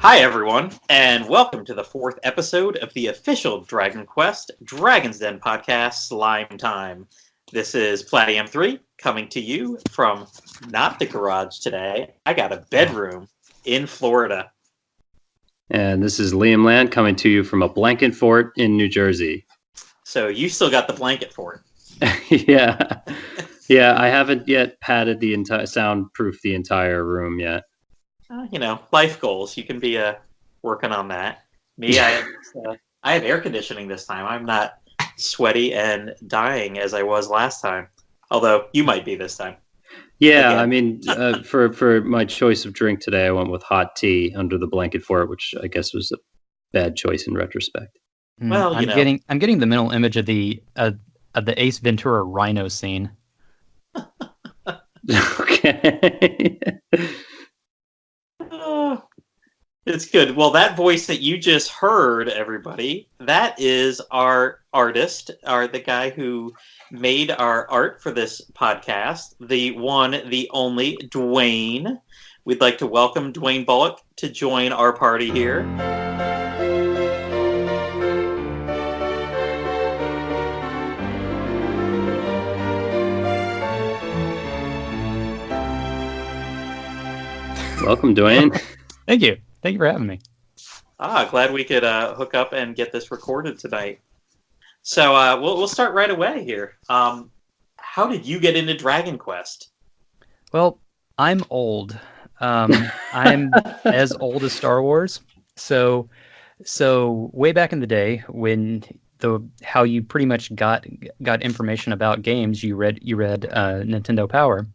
Hi, everyone, and welcome to the fourth episode of the official Dragon Quest Dragon's Den podcast, Slime Time. This is Plattym3 coming to you from not the garage today. I got a bedroom in Florida. And this is Liamland coming to you from a blanket fort in New Jersey. So you still got the blanket fort. Yeah. I haven't yet padded the entire, soundproof the entire room yet. Life goals. You can be working on that. Me, I have air conditioning this time. I'm not sweaty and dying as I was last time. Although you might be this time. Yeah, I mean, for my choice of drink today, I went with hot tea under the blanket fort, which I guess was a bad choice in retrospect. Well, I'm getting the mental image of the Ace Ventura Rhino scene. Okay. It's good. Well, that voice that you just heard, everybody, that is our artist, the guy who made our art for this podcast, the one, the only, Dwaine. We'd like to welcome Dwaine Bullock to join our party here. Welcome, Dwaine. Thank you. Thank you for having me. Glad we could hook up and get this recorded tonight. So we'll start right away here. How did you get into Dragon Quest? Well, I'm old. I'm as old as Star Wars. So way back in the day, when how you pretty much got information about games, you read Nintendo Power.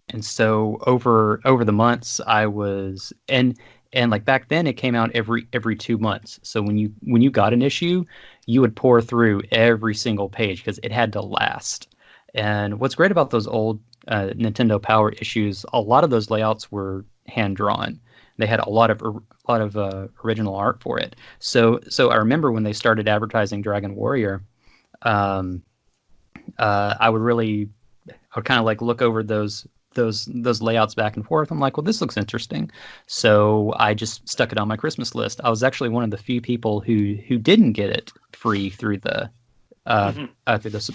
And so over the months, I was and like back then it came out every 2 months. So when you got an issue, you would pour through every single page because it had to last. And what's great about those old Nintendo Power issues, a lot of those layouts were hand drawn. They had a lot of original art for it. So I remember when they started advertising Dragon Warrior, I would kind of like look over those layouts back and forth. I'm like, well, this looks interesting. So I just stuck it on my Christmas list. I was actually one of the few people who didn't get it free through the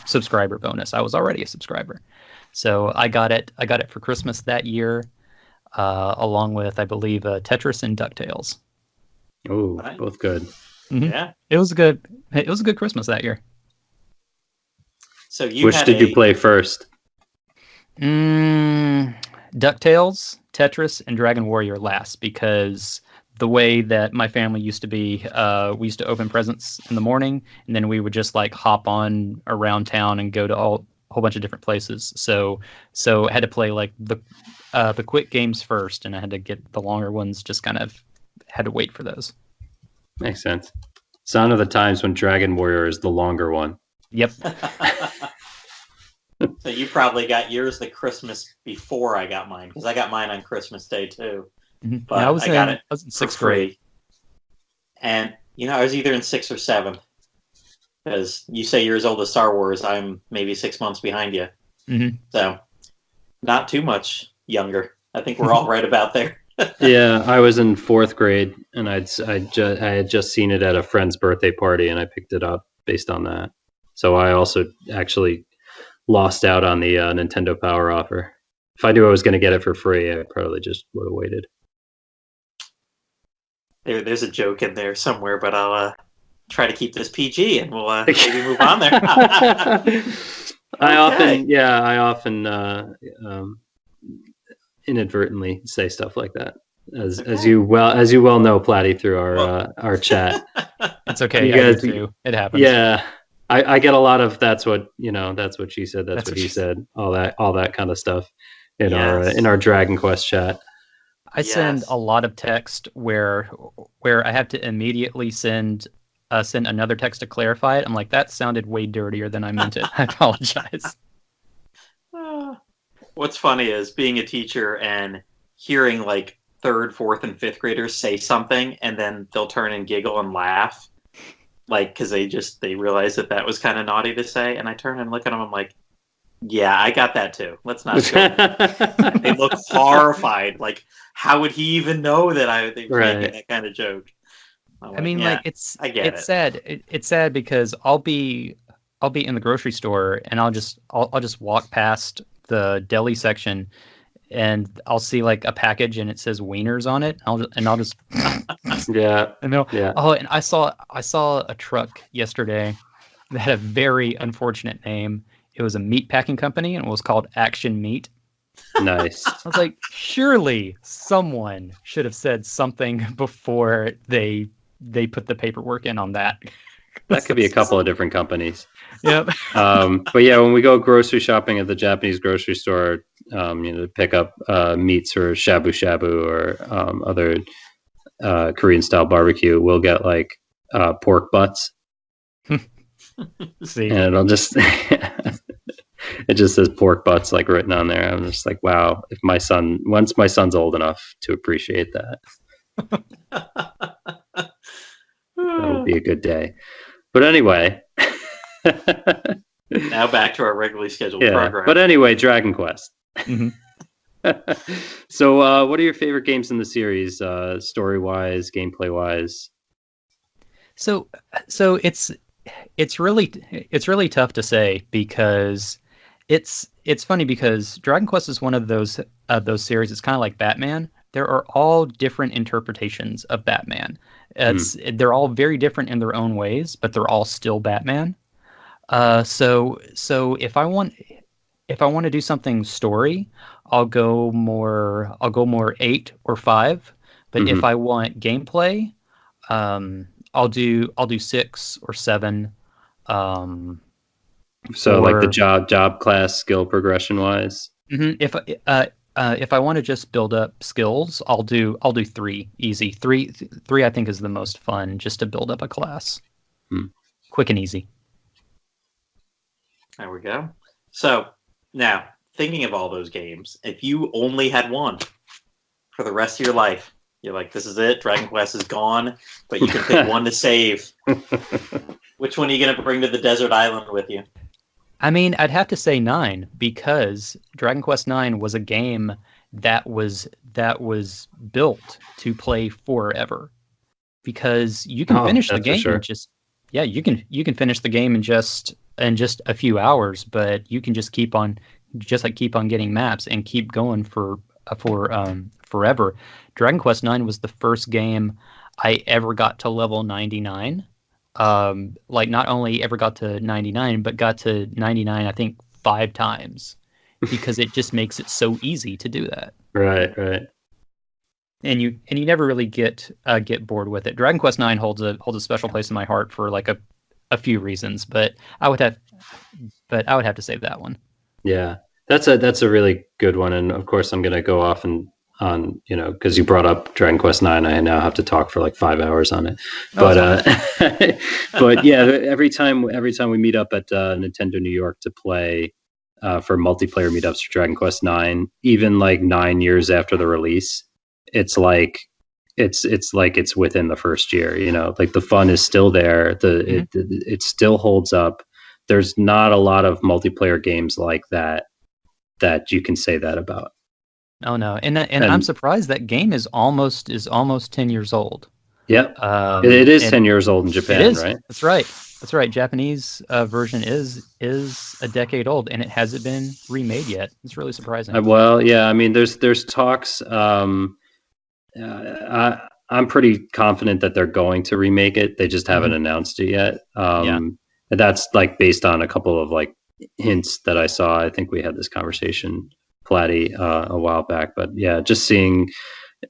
subscriber bonus. I was already a subscriber. So I got it for Christmas that year, along with, I believe, Tetris and DuckTales. Oh, both good. Mm-hmm. Yeah. It was a good Christmas that year. So Which did you play first? DuckTales, Tetris, and Dragon Warrior last, because the way that my family used to be, we used to open presents in the morning, and then we would just like hop on around town and go to a whole bunch of different places. So I had to play like the quick games first, and I had to get the longer ones. Just kind of had to wait for those. Makes sense. Sign of the times when Dragon Warrior is the longer one. Yep. So you probably got yours the Christmas before I got mine, because I got mine on Christmas Day too. Mm-hmm. But I was in sixth grade. And I was either in 6th or 7th, because you say you're as old as Star Wars. I'm maybe 6 months behind you. Mm-hmm. So not too much younger. I think we're all right about there. Yeah, I was in 4th grade, and I had just seen it at a friend's birthday party, and I picked it up based on that. So I also actually lost out on the Nintendo Power offer. If I knew I was going to get it for free, I probably just would have waited. There's a joke in there somewhere, but I'll try to keep this PG, and we'll maybe move on there. I often inadvertently say stuff like that, as you well know, Platty, through our chat. It's okay. I do too. It happens. Yeah. I get a lot of that's what she said, that's what he said, all that kind of stuff in our Dragon Quest chat. I send a lot of text where I have to immediately send another text to clarify it. I'm like, that sounded way dirtier than I meant it. I apologize. What's funny is being a teacher and hearing like 3rd, 4th, and 5th graders say something, and then they'll turn and giggle and laugh. Like, because they realized that was kind of naughty to say, and I turn and look at them, I'm like, Yeah, I got that too. Let's not joke. They look horrified. Like, how would he even know that I was making that kind of joke? I mean, like I get it. sad. It's sad because I'll be in the grocery store and I'll just walk past the deli section and I'll see like a package and it says wieners on it. I'll just yeah. Yeah. Oh, and I saw a truck yesterday that had a very unfortunate name. It was a meat packing company and it was called Action Meat. Nice. I was like, surely someone should have said something before they put the paperwork in on that. That could be a couple of different companies. Yep. But yeah, when we go grocery shopping at the Japanese grocery store, to pick up meats or shabu shabu or other Korean style barbecue, we'll get like pork butts. See, and it'll just it just says pork butts like written on there. I'm just like, wow, once my son's old enough to appreciate that, that'll be a good day. But anyway, now back to our regularly scheduled program. But anyway, Dragon Quest. Mm-hmm. So, what are your favorite games in the series, story-wise, gameplay-wise? So it's really tough to say because it's funny because Dragon Quest is one of those series. It's kind of like Batman. There are all different interpretations of Batman. They're all very different in their own ways, but they're all still Batman. So if I want to do something story, I'll go more 8 or 5. But if I want gameplay, I'll do 6 or 7. So like the job class skill progression wise. Mm-hmm. If I want to just build up skills, I'll do 3 easy. 3 I think is the most fun just to build up a class. Quick and easy. There we go. So now thinking of all those games, if you only had one for the rest of your life, you're like, this is it, Dragon Quest is gone, but you can pick one to save. Which one are you going to bring to the desert island with you? I mean, I'd have to say 9 because Dragon Quest 9 was a game that was built to play forever. Because you can finish the game in just you can finish the game in just a few hours, but you can just keep on getting maps and keep going for forever. Dragon Quest 9 was the first game I ever got to level 99. Like not only ever got to 99, but got to 99 I think 5 times because it just makes it so easy to do that. Right. And you never really get bored with it. Dragon Quest 9 holds a special place in my heart for like a few reasons, but I would have to save that one. Yeah. That's a really good one, and of course I'm going to go off on because you brought up Dragon Quest 9, I now have to talk for like 5 hours on it. But but yeah, every time we meet up at Nintendo New York to play for multiplayer meetups for Dragon Quest 9, even like 9 years after the release, it's like it's within the first year. Like the fun is still there. It still holds up. There's not a lot of multiplayer games like that you can say that about. Oh no, and I'm surprised that game is almost 10 years old. Yep, it is 10 years old in Japan, right? That's right. Japanese version is a decade old, and it hasn't been remade yet. It's really surprising. Well, yeah, I mean, there's talks. I'm pretty confident that they're going to remake it. They just haven't announced it yet. And that's like based on a couple of like hints that I saw. I think we had this conversation, Platy, a while back, but yeah, just seeing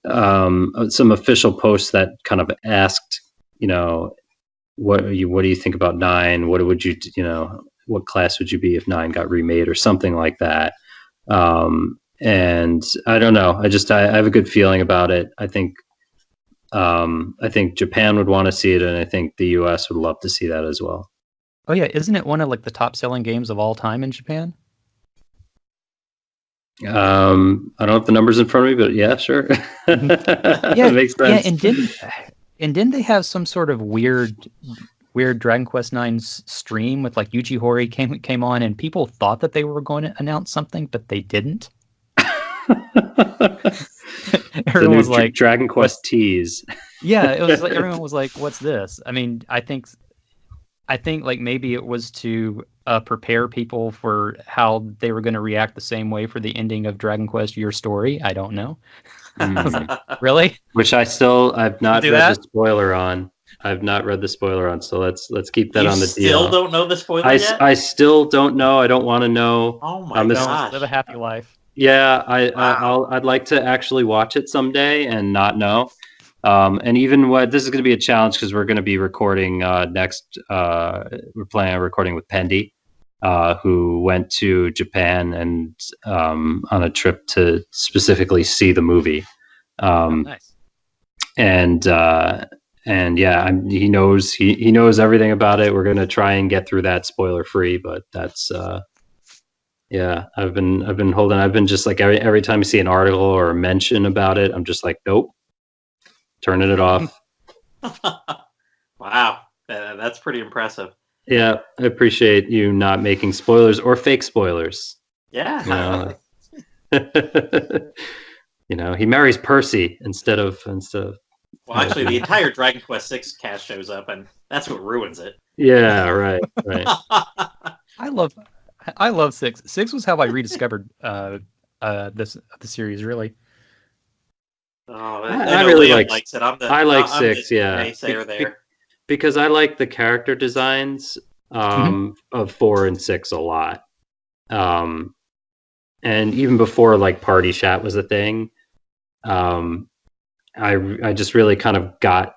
some official posts that kind of asked, what do you think about 9? What would you, what class would you be if 9 got remade or something like that? And I don't know. I have a good feeling about it. I think Japan would want to see it, and I think the US would love to see that as well. Oh yeah, isn't it one of like the top selling games of all time in Japan? I don't have the numbers in front of me, but yeah, sure. Yeah, That makes sense. Yeah, and didn't they have some sort of weird weird Dragon Quest IX stream with like Yuji Horii came on, and people thought that they were going to announce something, but they didn't. Everyone was like, Dragon Quest tease. Yeah, it was like everyone was like, "What's this?" I mean, I think like maybe it was to prepare people for how they were going to react the same way for the ending of Dragon Quest: Your Story. I don't know. I was like, really? Which I've not read that? the spoiler on. I've not read the spoiler on, so let's keep that on the deal. You still don't know the spoiler yet? I still don't know. I don't want to know. Oh my gosh. Live a happy life. Yeah, I'd like to actually watch it someday and not know. And even this is going to be a challenge because we're going to be recording next. We're planning on recording with Pendy, who went to Japan and on a trip to specifically see the movie. Nice. And yeah, he knows everything about it. We're going to try and get through that spoiler free, but that's yeah. I've been holding. I've been just like every time I see an article or a mention about it, I'm just like, nope. Turning it off. Wow, that's pretty impressive. Yeah, I appreciate you not making spoilers or fake spoilers. Yeah. You know, he marries Percy instead of. Well, actually, the entire Dragon Quest VI cast shows up, and that's what ruins it. Yeah, right. I love 6. 6 was how I rediscovered the series, really. Oh, I really likes it. I like 6, yeah. Naysayer there. Because I like the character designs of 4 and 6 a lot. And even before like Party Chat was a thing, I just really kind of got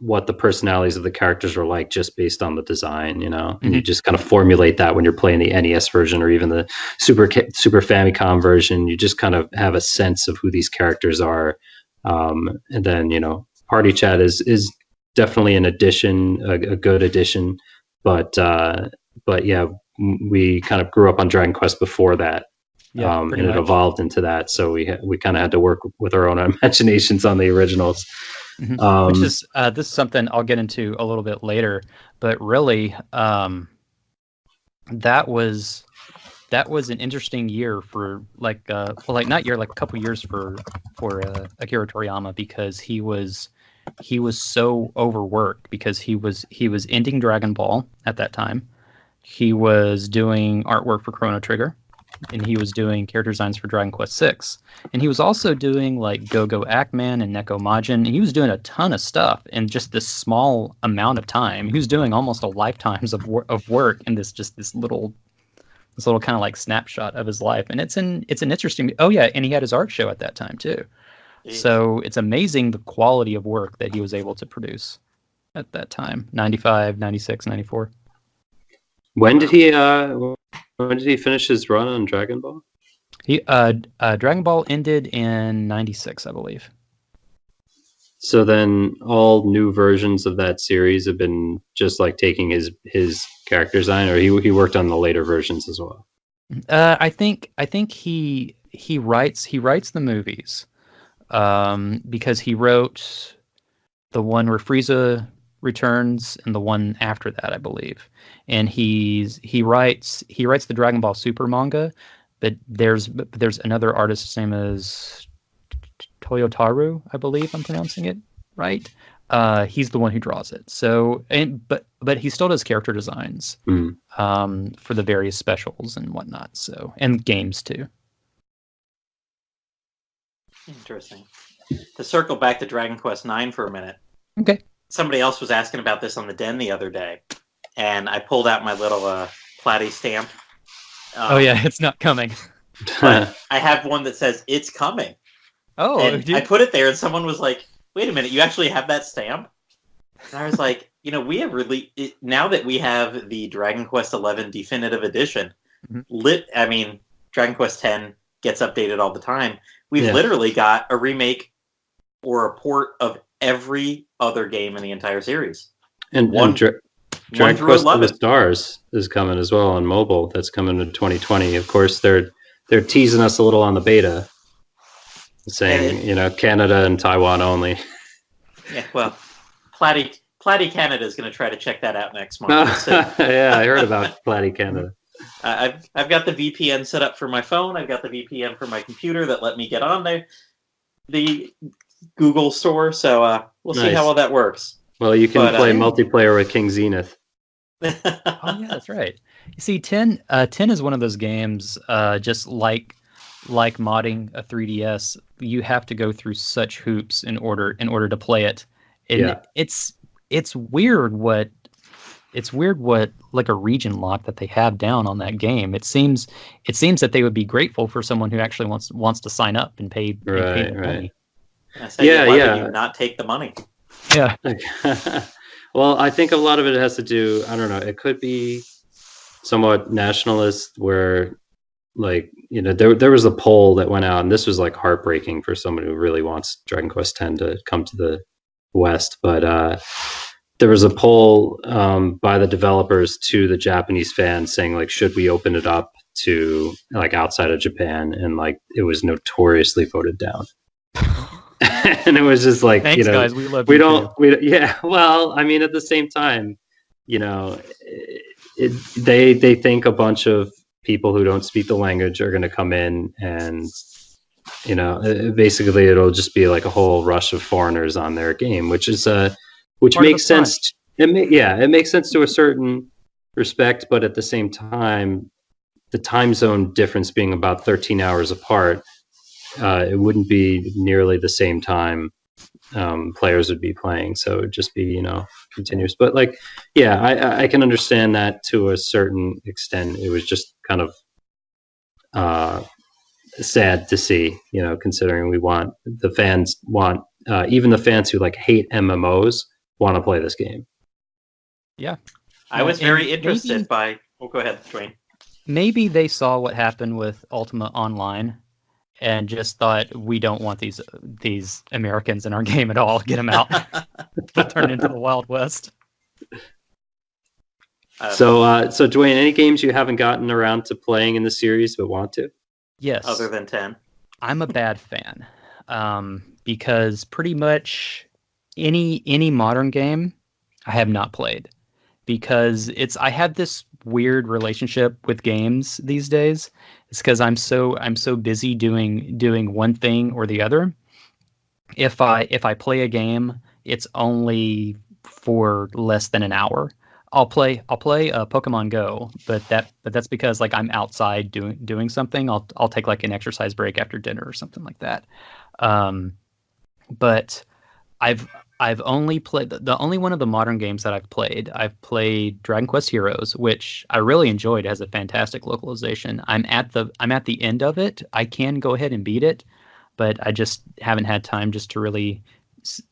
what the personalities of the characters were like just based on the design, you know. And you just kind of formulate that when you're playing the NES version or even the Super Famicom version. You just kind of have a sense of who these characters are. And then, you know, Party Chat is definitely an addition, a good addition. But yeah, we kind of grew up on Dragon Quest before that. Yeah, and it evolved into that. So we kind of had to work with our own imaginations on the originals. Which is this is something I'll get into a little bit later, but really that was an interesting year for like not year, like a couple years for Akira Toriyama, because he was so overworked because he was ending Dragon Ball at that time. He was doing artwork for Chrono Trigger, and he was doing character designs for Dragon Quest VI. And he was also doing like Go-Go Ackman and Neko Majin, and he was doing a ton of stuff in just this small amount of time. He was doing almost a lifetime's of work in this little kind of like snapshot of his life. And it's an interesting. Oh yeah, and he had his art show at that time too. Jeez. So it's amazing the quality of work that he was able to produce at that time. 95, 96, 94. When did he finish his run on Dragon Ball? Dragon Ball ended in 96, I believe. So then all new versions of that series have been just like taking his character design, or he worked on the later versions as well? I think he writes the movies because he wrote the one where Frieza returns and the one after that, I believe. And he writes the Dragon Ball Super manga, but there's another artist, his name is Toyotaru, I believe I'm pronouncing it right. He's the one who draws it. So, but he still does character designs for the various specials and whatnot. So, and games too. Interesting. To circle back to Dragon Quest IX for a minute. Okay. Somebody else was asking about this on the Den the other day, and I pulled out my little Platy stamp. Oh yeah, it's not coming. But I have one that says it's coming. Oh, and I put it there, and someone was like, "Wait a minute, you actually have that stamp?" And I was like, "You know, we have now that we have the Dragon Quest XI Definitive Edition. I mean, Dragon Quest X gets updated all the time. We've literally got a remake or a port of every other game in the entire series. And Dragon Quest of the Stars is coming as well on mobile. That's coming in 2020. Of course, they're teasing us a little on the beta, saying Canada and Taiwan only. Yeah, well, Platy Platy Canada is going to try to check that out next month. So, yeah, I heard about Platy Canada. I've got the VPN set up for my phone. I've got the VPN for my computer that let me get on the Google store. So we'll see how all that works. Well, you can play multiplayer with King Zenith. Oh yeah, that's right. You see, 10 is one of those games, just like modding a 3DS. You have to go through such hoops in order to play it. And it's weird what like a region lock that they have down on that game. It seems that they would be grateful for someone who actually wants to sign up and pay the money. Why would you not take the money? Yeah. Well, I think a lot of it has to do, I don't know, it could be somewhat nationalist where, like, you know, there was a poll that went out, and this was like heartbreaking for someone who really wants Dragon Quest X to come to the West. But there was a poll by the developers to the Japanese fans saying, like, should we open it up to, like, outside of Japan? And, like, it was notoriously voted down. And it was just like, thanks, you know, guys, we love you yeah. Well, I mean, at the same time, you know, they think a bunch of people who don't speak the language are going to come in, and, you know, basically it'll just be like a whole rush of foreigners on their game, which makes sense. It makes sense to a certain respect, but at the same time, the time zone difference being about 13 hours apart, it wouldn't be nearly the same time players would be playing, so it would just be, you know, continuous. But, like, yeah, I can understand that to a certain extent. It was just kind of sad to see, you know, considering even the fans who, like, hate MMOs want to play this game. Yeah, I was very interested by. Oh, go ahead, Dwayne. Maybe they saw what happened with Ultima Online and just thought, we don't want these Americans in our game at all. Get them out. They'll turn into the Wild West. So Dwayne, any games you haven't gotten around to playing in the series but want to? Yes. Other than 10? I'm a bad fan. Because pretty much any modern game I have not played. Because I have this weird relationship with games these days. It's because I'm so busy doing one thing or the other. If I play a game, it's only for less than an hour. I'll play Pokemon Go, but that's because, like, I'm outside doing something. I'll take, like, an exercise break after dinner or something like that. But I've only played the only one of the modern games that I've played Dragon Quest Heroes, which I really enjoyed. It has a fantastic localization. I'm at the end of it. I can go ahead and beat it, but I just haven't had time just to really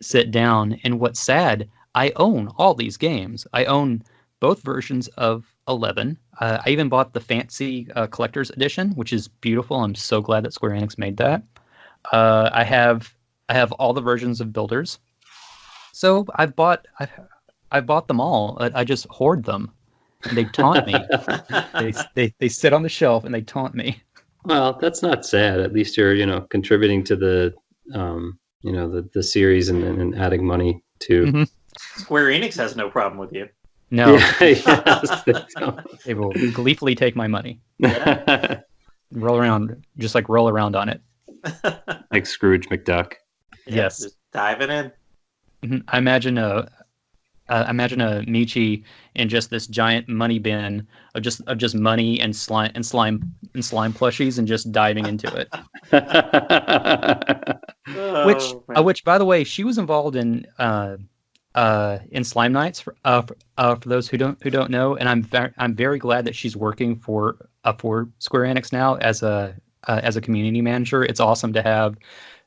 sit down. And what's sad, I own all these games. I own both versions of 11. I even bought the fancy collector's edition, which is beautiful. I'm so glad that Square Enix made that. I have all the versions of Builders. So I've bought them all. I just hoard them, and they taunt me. they sit on the shelf and they taunt me. Well, that's not sad. At least you're, you know, contributing to the you know, the series and adding money to. Mm-hmm. Square Enix has no problem with you. No, yes, they will gleefully take my money. Yeah. roll around on it, like Scrooge McDuck. Yes, just diving in. I imagine a Michi in just this giant money bin of just money and slime plushies, and just diving into it. Which, by the way, she was involved in Slime Nights for those who don't know, and I'm very glad that she's working for Square Enix now as a community manager. It's awesome to have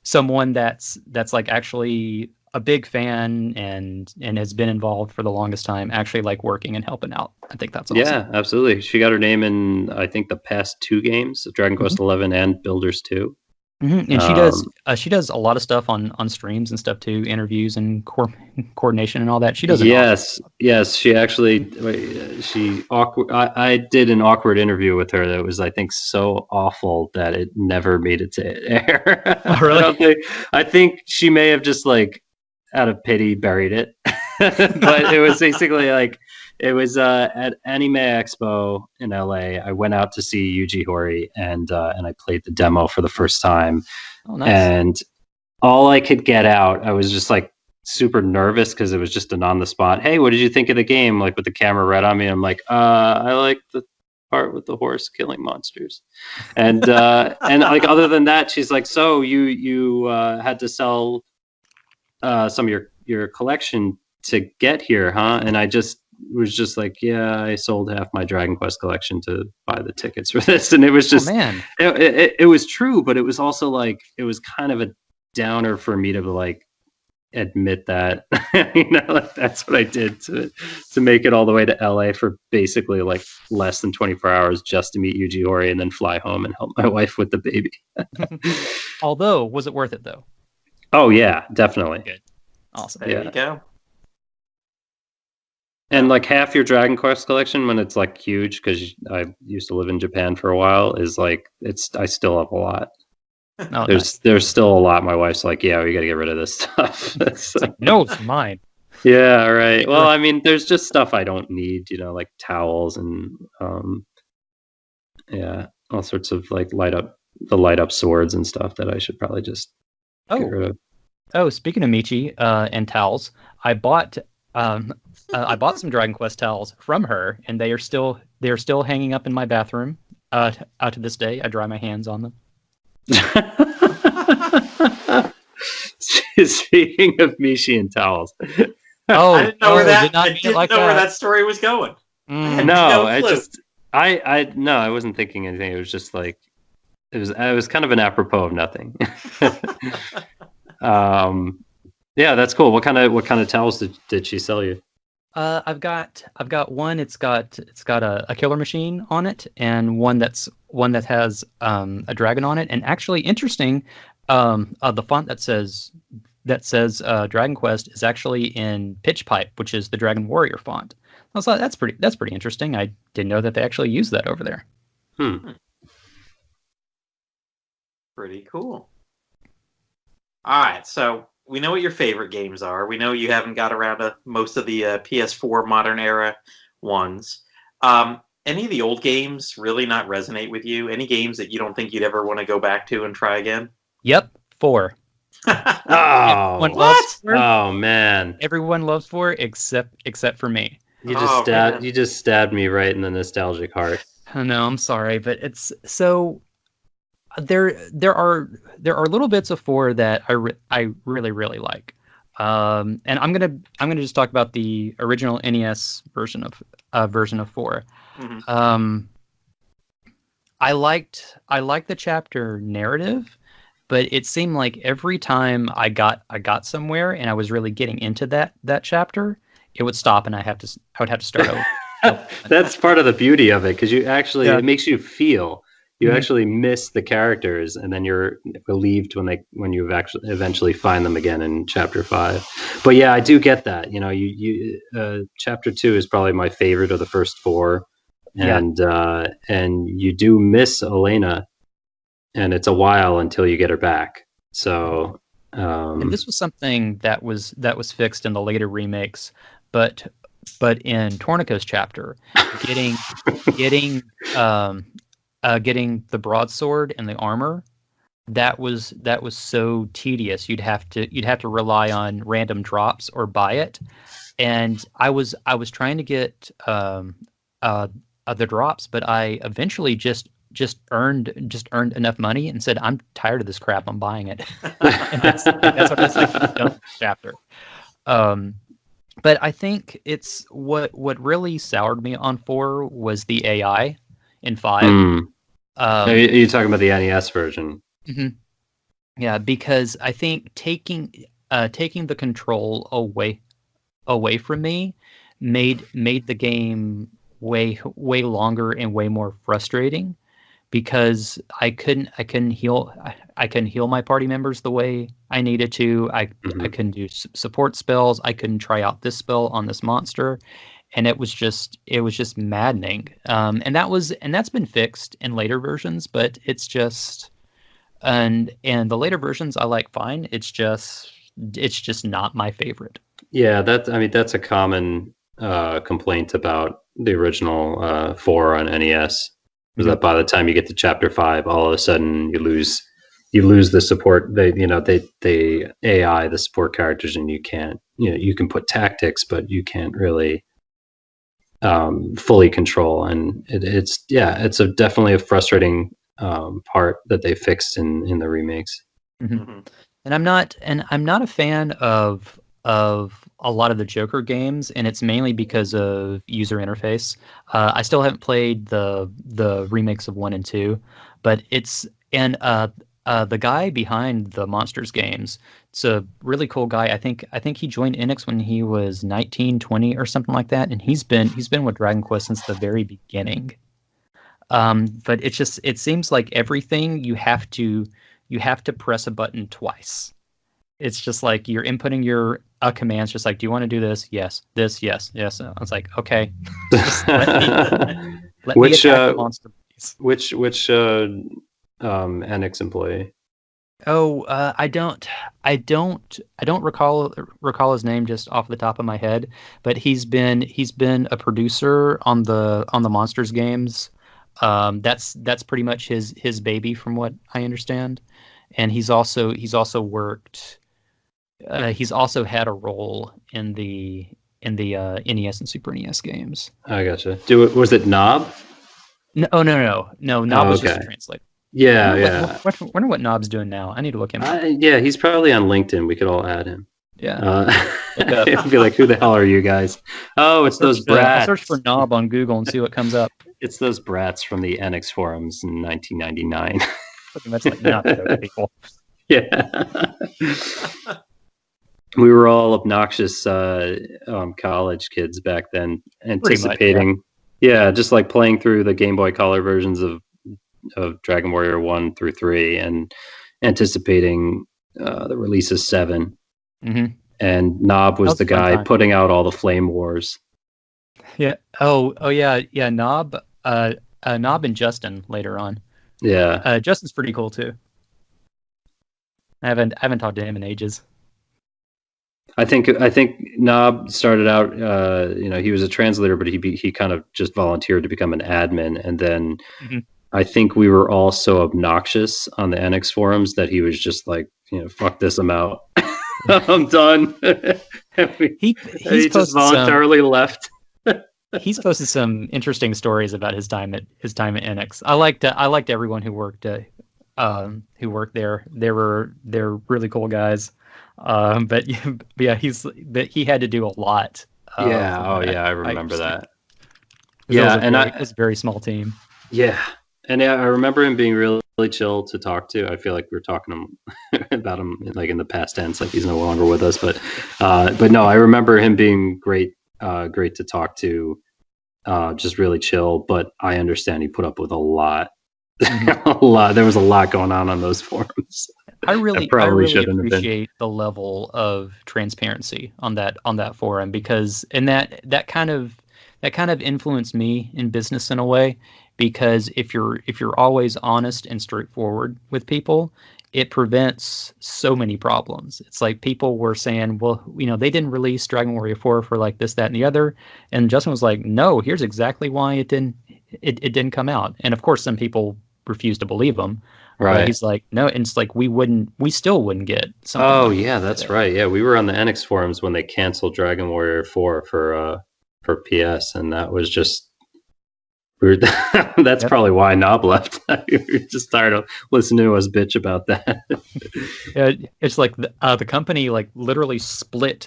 someone that's like actually a big fan and has been involved for the longest time, actually, like, working and helping out. I think that's awesome. Yeah, absolutely. She got her name in, I think, the past 2 games, Dragon Quest 11 and Builders 2. Mm-hmm. And she does a lot of stuff on streams and stuff too, interviews and coordination and all that. She does. Yes. She actually I did an awkward interview with her that was, I think, so awful that it never made it to air. Oh, really? I think she may have just, like, out of pity buried it. But it was basically like it was at Anime Expo in LA. I went out to see Yuji Horii and I played the demo for the first time. Oh, nice. And all I could get out, I was just like super nervous because it was just an on the spot. Hey, what did you think of the game? Like with the camera right on me, I'm like, I like the part with the horse killing monsters, and like other than that, she's like, so you had to sell some of your collection to get here, huh? And I just was just like, yeah, I sold half my Dragon Quest collection to buy the tickets for this, and it was just, man, it was true, but it was also like it was kind of a downer for me to like admit that like that's what I did to make it all the way to LA for basically like less than 24 hours just to meet Yuji Horii and then fly home and help my wife with the baby. Although, was it worth it though? Oh yeah, definitely. Good. Awesome. There you go. And like half your Dragon Quest collection, when it's like huge, because I used to live in Japan for a while, is like I still have a lot. Oh, there's still a lot. My wife's like, yeah, we got to get rid of this stuff. No, it's mine. Yeah, right. Well, I mean, there's just stuff I don't need, like towels and yeah, all sorts of like light up swords and stuff that I should probably just get rid of. Oh, speaking of Michi and towels, I bought some Dragon Quest towels from her, and they're still hanging up in my bathroom out to this day. I dry my hands on them. Speaking of Michi and towels. Oh, I didn't know where that story was going. No, I wasn't thinking anything. It was just like it was kind of an apropos of nothing. Yeah, that's cool. What kind of towels did she sell you? I've got one. It's got a killer machine on it, and one that has a dragon on it. And actually, interesting, the font that says Dragon Quest is actually in Pitch Pipe, which is the Dragon Warrior font. I was like, that's pretty interesting. I didn't know that they actually use that over there. Pretty cool. All right, so we know what your favorite games are. We know you haven't got around to most of the PS4 modern era ones. Any of the old games really not resonate with you? Any games that you don't think you'd ever want to go back to and try again? Yep, 4. What? Oh man! Everyone loves 4 except for me. You just stabbed me right in the nostalgic heart. No, I'm sorry, but it's so. There are little bits of 4 that I really like, and I'm gonna just talk about the original NES version of 4. Mm-hmm. I liked the chapter narrative, but it seemed like every time I got somewhere and I was really getting into that chapter, it would stop and I would have to start over. That's part of the beauty of it, because you actually it makes you feel. You actually miss the characters, and then you're relieved when you eventually find them again in chapter 5. But yeah, I do get that. Chapter 2 is probably my favorite of the first 4, and you do miss Elena, and it's a while until you get her back. So, and this was something that was fixed in the later remakes, but in Tornico's chapter, getting the broadsword and the armor, that was so tedious. You'd have to rely on random drops or buy it, and I was trying to get the drops, but I eventually just earned enough money and said, I'm tired of this crap, I'm buying it. And that's what it's like done chapter. But I think it's what really soured me on 4 was the AI in 5. Are you talking about the NES version? Mm-hmm. Yeah, because I think taking the control away from me made the game way longer and way more frustrating, because I couldn't heal my party members the way I needed to. I couldn't do support spells. I couldn't try out this spell on this monster. And it was just maddening. And that's been fixed in later versions, but it's just, and the later versions I like fine. It's just not my favorite. Yeah, that's a common complaint about the original 4 on NES. Was that by the time you get to chapter 5, all of a sudden you lose the support. They AI the support characters, and you can't, you can put tactics, but you can't really fully control. And it's definitely a frustrating part that they fixed in the remakes. Mm-hmm. And I'm not a fan of a lot of the Joker games, and it's mainly because of user interface. I still haven't played the remakes of 1 and 2, but the guy behind the Monsters games, it's a really cool guy. I think he joined Enix when he was 19, 20 or something like that, and he's been with Dragon Quest since the very beginning. But it seems like everything you have to press a button twice. It's just like you're inputting your commands, just like, do you want to do this? Yes. This, yes, yes. I was like, okay, just let me attack the monster, please. Which Enix employee? Oh, I don't recall his name just off the top of my head, but he's been a producer on the Monsters games. That's pretty much his baby, from what I understand. And he's also worked. He's also had a role in the NES and Super NES games. I gotcha. Was it Knob? No, Knob was just a translator. Yeah, Wonder what Knob's doing now. I need to look him up. Yeah, he's probably on LinkedIn. We could all add him. Yeah. It'd be like, who the hell are you guys? Oh, it's those brats. I'll search for Knob on Google and see what comes up. It's those brats from the NX forums in 1999. That's like not those people. Yeah. We were all obnoxious college kids back then, anticipating. Much, yeah, just like playing through the Game Boy Color versions of Dragon Warrior 1 through 3 and anticipating the release of 7. Mm-hmm. And Knob was the guy putting out all the Flame Wars. Yeah. Oh yeah. Knob. Knob and Justin later on. Yeah. Justin's pretty cool too. I haven't talked to him in ages. I think Knob started out. He was a translator, but he kind of just volunteered to become an admin, and then I think we were all so obnoxious on the NX forums that he was just like, fuck this, I'm out. I'm done. He just voluntarily left. He's posted some interesting stories about his time at NX. I liked everyone who worked there. They're really cool guys. But he had to do a lot. I remember that. It was a very small team. Yeah, and I remember him being really, really chill to talk to. I feel like we were talking about him like in the past tense, like he's no longer with us. But no, I remember him being great to talk to, just really chill. But I understand he put up with a lot. A lot. There was a lot going on those forums. I really appreciate the level of transparency on that forum, because that kind of influenced me in business in a way, because if you're always honest and straightforward with people, it prevents so many problems. It's like people were saying, well, they didn't release Dragon Warrior 4 for like this, that, and the other, and Justin was like, no, here's exactly why it didn't come out. And of course, some people refused to believe him. Right. But he's like, no, and it's like we still wouldn't get something. Oh, yeah, that's right. Yeah, we were on the NX forums when they canceled Dragon Warrior 4 for PS, and that was just weird. That's probably why Knob left. We were just tired of listening to us bitch about that. Yeah, it's like the company like literally split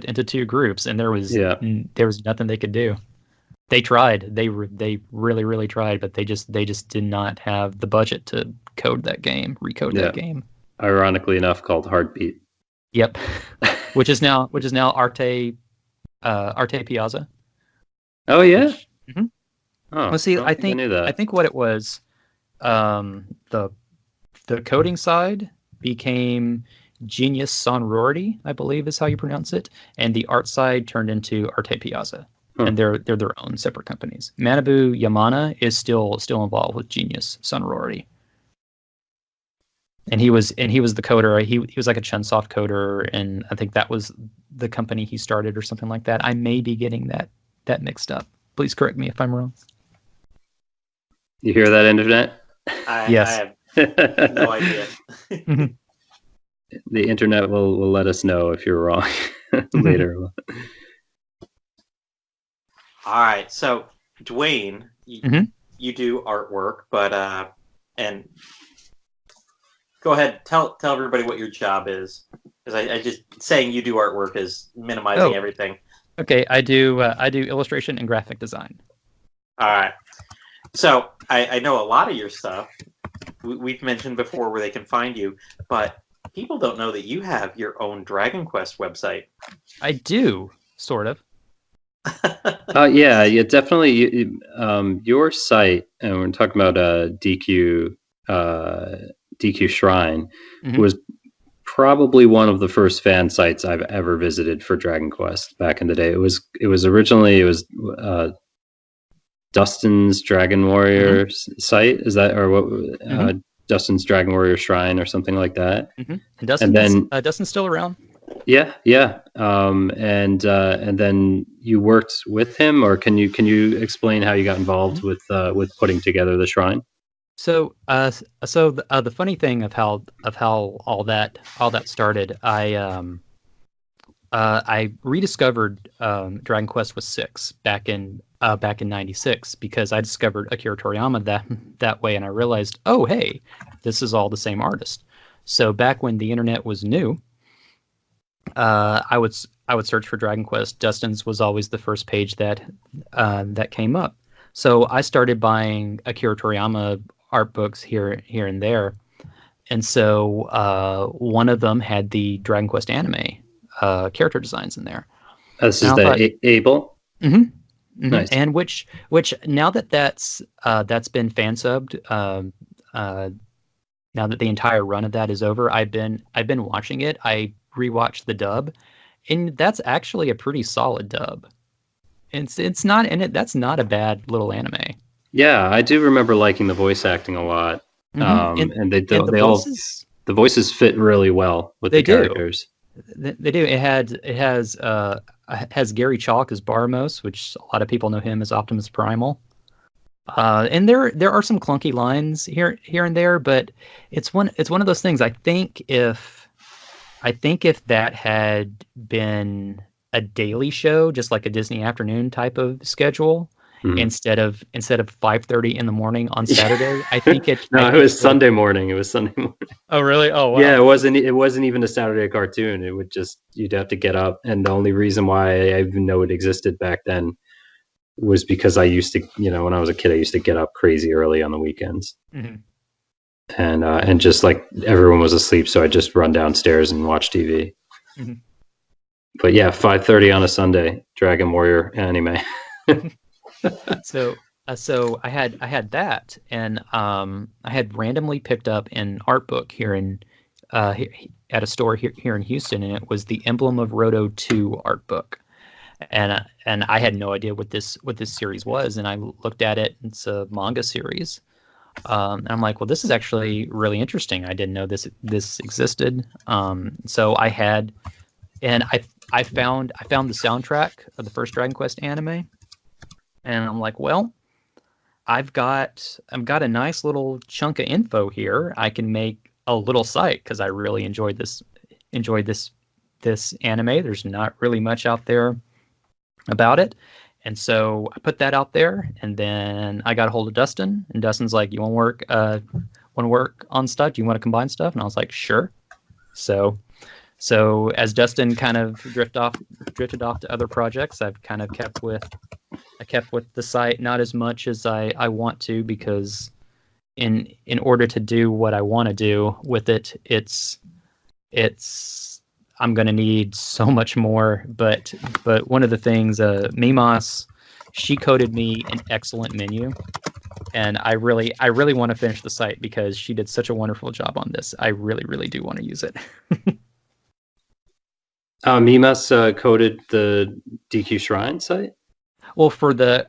into two groups, and there was nothing they could do. They tried. They really, really tried, but they just did not have the budget to recode that game. Ironically enough, called Heartbeat. Yep, which is now Arte Piazza. Oh yeah. Mm-hmm. Oh, well, see, I think what it was, the coding side became Genius Sonority, I believe is how you pronounce it, and the art side turned into Arte Piazza. And they're their own separate companies. Manabu Yamana is still involved with Genius Sonority. And he was the coder. He was like a Chunsoft coder, and I think that was the company he started or something like that. I may be getting that mixed up. Please correct me if I'm wrong. You hear that, internet? Yes. I have no idea. The internet will let us know if you're wrong later. All right, so Dwayne, you do artwork, but and go ahead, tell everybody what your job is, because I just saying you do artwork is minimizing everything. Okay, I do illustration and graphic design. All right, so I know a lot of your stuff. We've mentioned before where they can find you, but people don't know that you have your own Dragon Quest website. I do, sort of. Yeah, definitely. Your site, and we're talking about DQ Shrine, was probably one of the first fan sites I've ever visited for Dragon Quest back in the day. It was originally Dustin's Dragon Warrior site. Is that, or what? Dustin's Dragon Warrior Shrine or something like that. And Dustin's still around. Yeah. And then you worked with him, or can you explain how you got involved with putting together the shrine? So the funny thing of how all that started, I rediscovered Dragon Quest with 6 back in '96 because I discovered Akira Toriyama that way, and I realized, oh hey, this is all the same artist. So back when the internet was new, I would search for Dragon Quest. Dustin's was always the first page that came up. So I started buying Akira Toriyama art books here and there, and so one of them had the Dragon Quest anime character designs in there. This is the Abel. Nice. And which now that's been fan subbed. Now that the entire run of that is over, I've been watching it. I rewatched the dub, and that's actually a pretty solid dub. It's not in it. That's not a bad little anime. Yeah, I do remember liking the voice acting a lot. And the voices fit really well with the characters. They do. It has Gary Chalk as Barmos, which a lot of people know him as Optimus Primal. And there are some clunky lines here and there, but it's one of those things. I think if that had been a daily show, just like a Disney afternoon type of schedule, instead of 5:30 in the morning on Saturday, I think it. No, it was Sunday morning. It was Sunday morning. Oh, really? Oh, wow. Yeah, it wasn't even a Saturday cartoon. It would just, you'd have to get up, and the only reason why I even know it existed back then was because I used to, when I was a kid, I used to get up crazy early on the weekends, and just like everyone was asleep, so I'd just run downstairs and watch TV. But yeah, 5:30 on a Sunday, Dragon Warrior anime. So I had that, and I had randomly picked up an art book here at a store here in Houston, and it was the Emblem of Roto 2 art book, and I had no idea what this series was, and I looked at it. It's a manga series, and I'm like, well, this is actually really interesting. I didn't know this existed. So I had, and I found the soundtrack of the first Dragon Quest anime. And I'm like, well, I've got a nice little chunk of info here. I can make a little site because I really enjoyed this anime. There's not really much out there about it, and so I put that out there. And then I got a hold of Dustin, and Dustin's like, "You want to work on stuff? Do you want to combine stuff?" And I was like, "Sure." So as Dustin kind of drifted off to other projects, I've kind of kept with the site, not as much as I want to, because in order to do what I want to do with it, it's I'm going to need so much more. But one of the things, Mimos, she coded me an excellent menu, and I really want to finish the site because she did such a wonderful job on this. I really, really do want to use it. Mimas coded the DQ Shrine site? Well, for the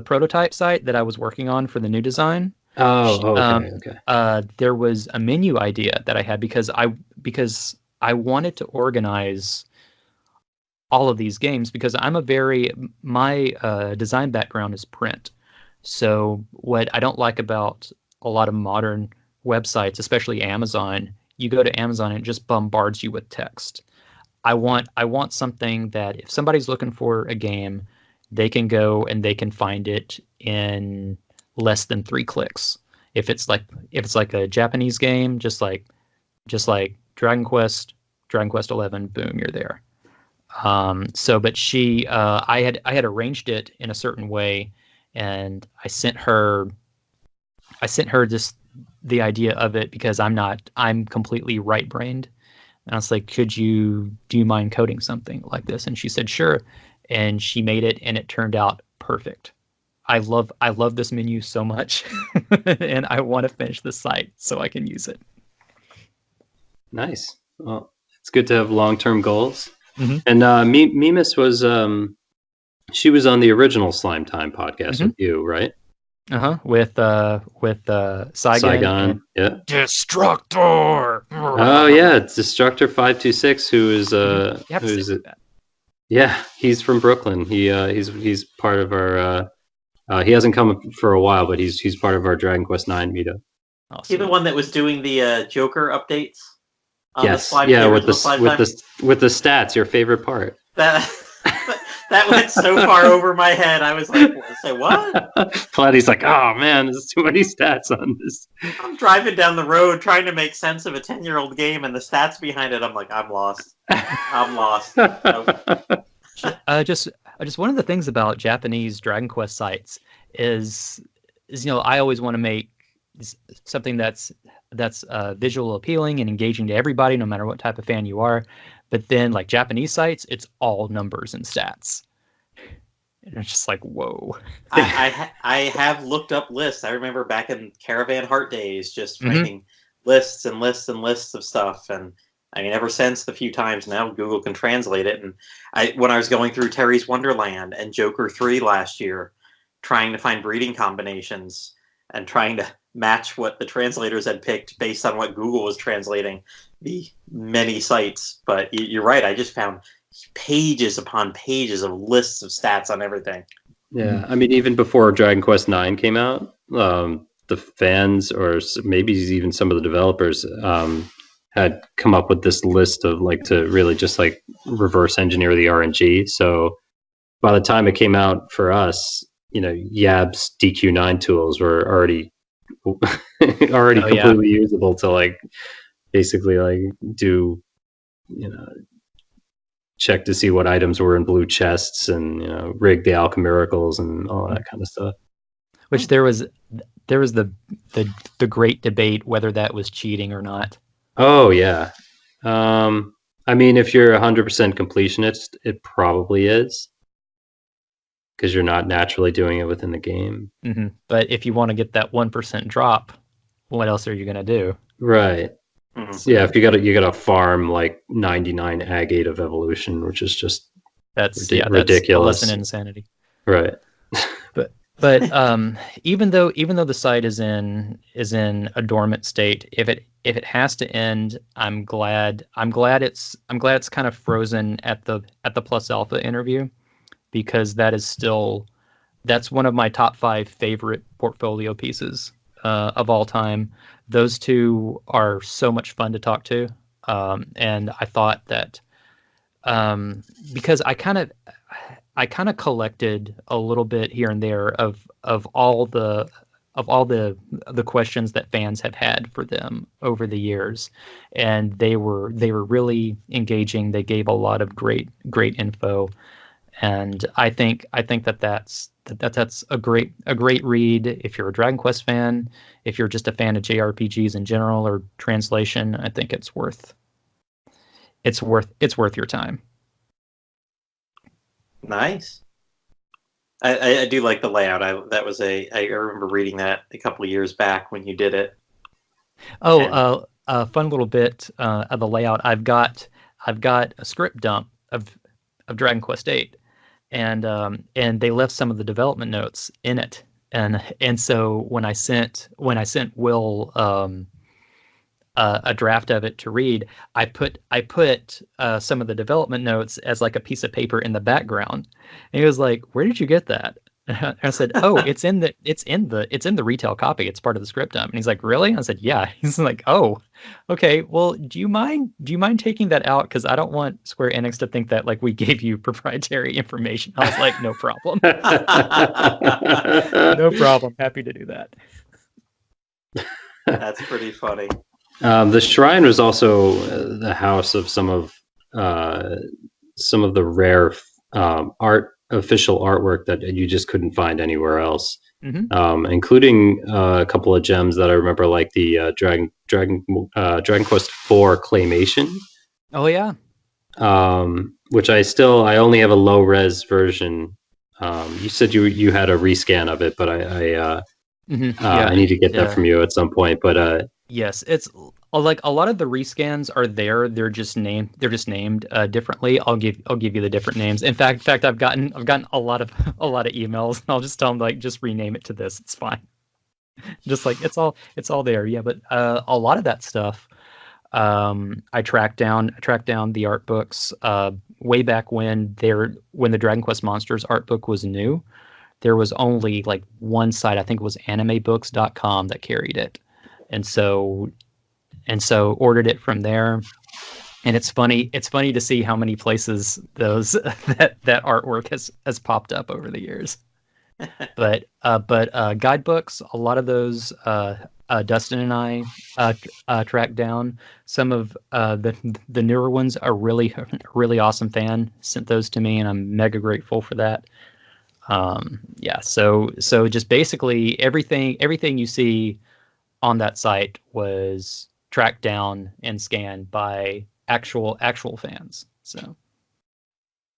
prototype site that I was working on for the new design, Oh, Um, okay. there was a menu idea that I had because I wanted to organize all of these games because my design background is print. So what I don't like about a lot of modern websites, especially Amazon, you go to Amazon and it just bombards you with text. I want something that if somebody's looking for a game, they can go and they can find it in less than 3 clicks. If it's like a Japanese game, just like Dragon Quest 11, boom, you're there. But I had arranged it in a certain way, and I sent her just the idea of it because I'm completely right brained. And I was like, do you mind coding something like this? And she said, sure. And she made it and it turned out perfect. I love this menu so much and I want to finish the site so I can use it. Nice. Well, it's good to have long-term goals. Mm-hmm. And Mimus was she was on the original Slime Time podcast with you, right? With Saigon. Saigon, yeah. Destructor. Oh yeah, it's Destructor 526, who is yeah, he's from Brooklyn. He's part of our. He hasn't come for a while, but he's part of our Dragon Quest IX meetup. Awesome. Is he the one that was doing the Joker updates? Yes, yeah, with the stats. Your favorite part. That went so far over my head. I was like, "Say what?" Platty's like, "Oh man, there's too many stats on this." I'm driving down the road trying to make sense of a 10-year-old game, and the stats behind it. I'm like, I'm lost. I'm lost. Just one of the things about Japanese Dragon Quest sites is I always want to make something that's visual appealing and engaging to everybody, no matter what type of fan you are. But then, like Japanese sites, it's all numbers and stats, and it's just like, whoa. I have looked up lists. I remember back in Caravan Heart days, just finding lists and lists and lists of stuff. And I mean, ever since the few times now Google can translate it. And when I was going through Terry's Wonderland and Joker 3 last year, trying to find breeding combinations and trying to match what the translators had picked based on what Google was translating, the many sites. But you're right, I just found pages upon pages of lists of stats on everything. Yeah, I mean, even before Dragon Quest IX came out, the fans, or maybe even some of the developers, had come up with this list of to really just reverse engineer the RNG. So by the time it came out for us, Yab's DQ9 tools were already completely usable to basically do check to see what items were in blue chests and rig the alchemiracles and all that kind of stuff. Which there was the great debate whether that was cheating or not. Oh yeah, I mean, if you're 100% completionist, it probably is, because you're not naturally doing it within the game. Mm-hmm. But if you want to get that 1% drop, what else are you going to do? Right. Mm-hmm. So yeah, if you got to farm 99 agate of evolution, which is just ridiculous. That's a lesson in insanity. Right. But even though the site is in a dormant state, if it has to end, I'm glad it's kind of frozen at the Plus Alpha interview, because that's one of my top 5 favorite portfolio pieces of all time. Those two are so much fun to talk to, and I thought that because I kind of collected a little bit here and there of all the questions that fans have had for them over the years, and they were really engaging. They gave a lot of great info, and I think that's a great read if you're a Dragon Quest fan. If you're just a fan of JRPGs in general or translation, I think it's worth your time. Nice. I do like the layout. I remember reading that a couple of years back when you did it. Oh, a fun little bit of the layout. I've got a script dump of Dragon Quest VIII, and they left some of the development notes in it and so when I sent Will a draft of it to read, I put some of the development notes as like a piece of paper in the background, and he was like, "Where did you get that?" And I said, "Oh, it's in the retail copy. It's part of the script dump." And he's like, "Really?" And I said, "Yeah." He's like, "Oh, okay. Well, do you mind taking that out? Because I don't want Square Enix to think that like we gave you proprietary information." I was like, "No problem, no problem. Happy to do that." That's pretty funny. The shrine was also the house of some of the rare official artwork that you just couldn't find anywhere else, including a couple of gems that I remember, like the Dragon Quest IV claymation. Oh yeah. Which I only have a low res version. You said you had a rescan of it, but I need to get that from you at some point. But yes, it's like a lot of the rescans are there. They're just named differently. I'll give you the different names. In fact, I've gotten a lot of emails. And I'll just tell them like just rename it to this. It's fine. Just like it's all there. Yeah, but a lot of that stuff, I tracked down the art books way back when the Dragon Quest Monsters art book was new. There was only like one site, I think it was animebooks.com, that carried it. And so ordered it from there. And it's funny to see how many places those that artwork has popped up over the years. But guidebooks, a lot of those Dustin and I tracked down. Some of the newer ones, a really awesome fan sent those to me, and I'm mega grateful for that. So just basically everything you see on that site was tracked down and scanned by actual fans. So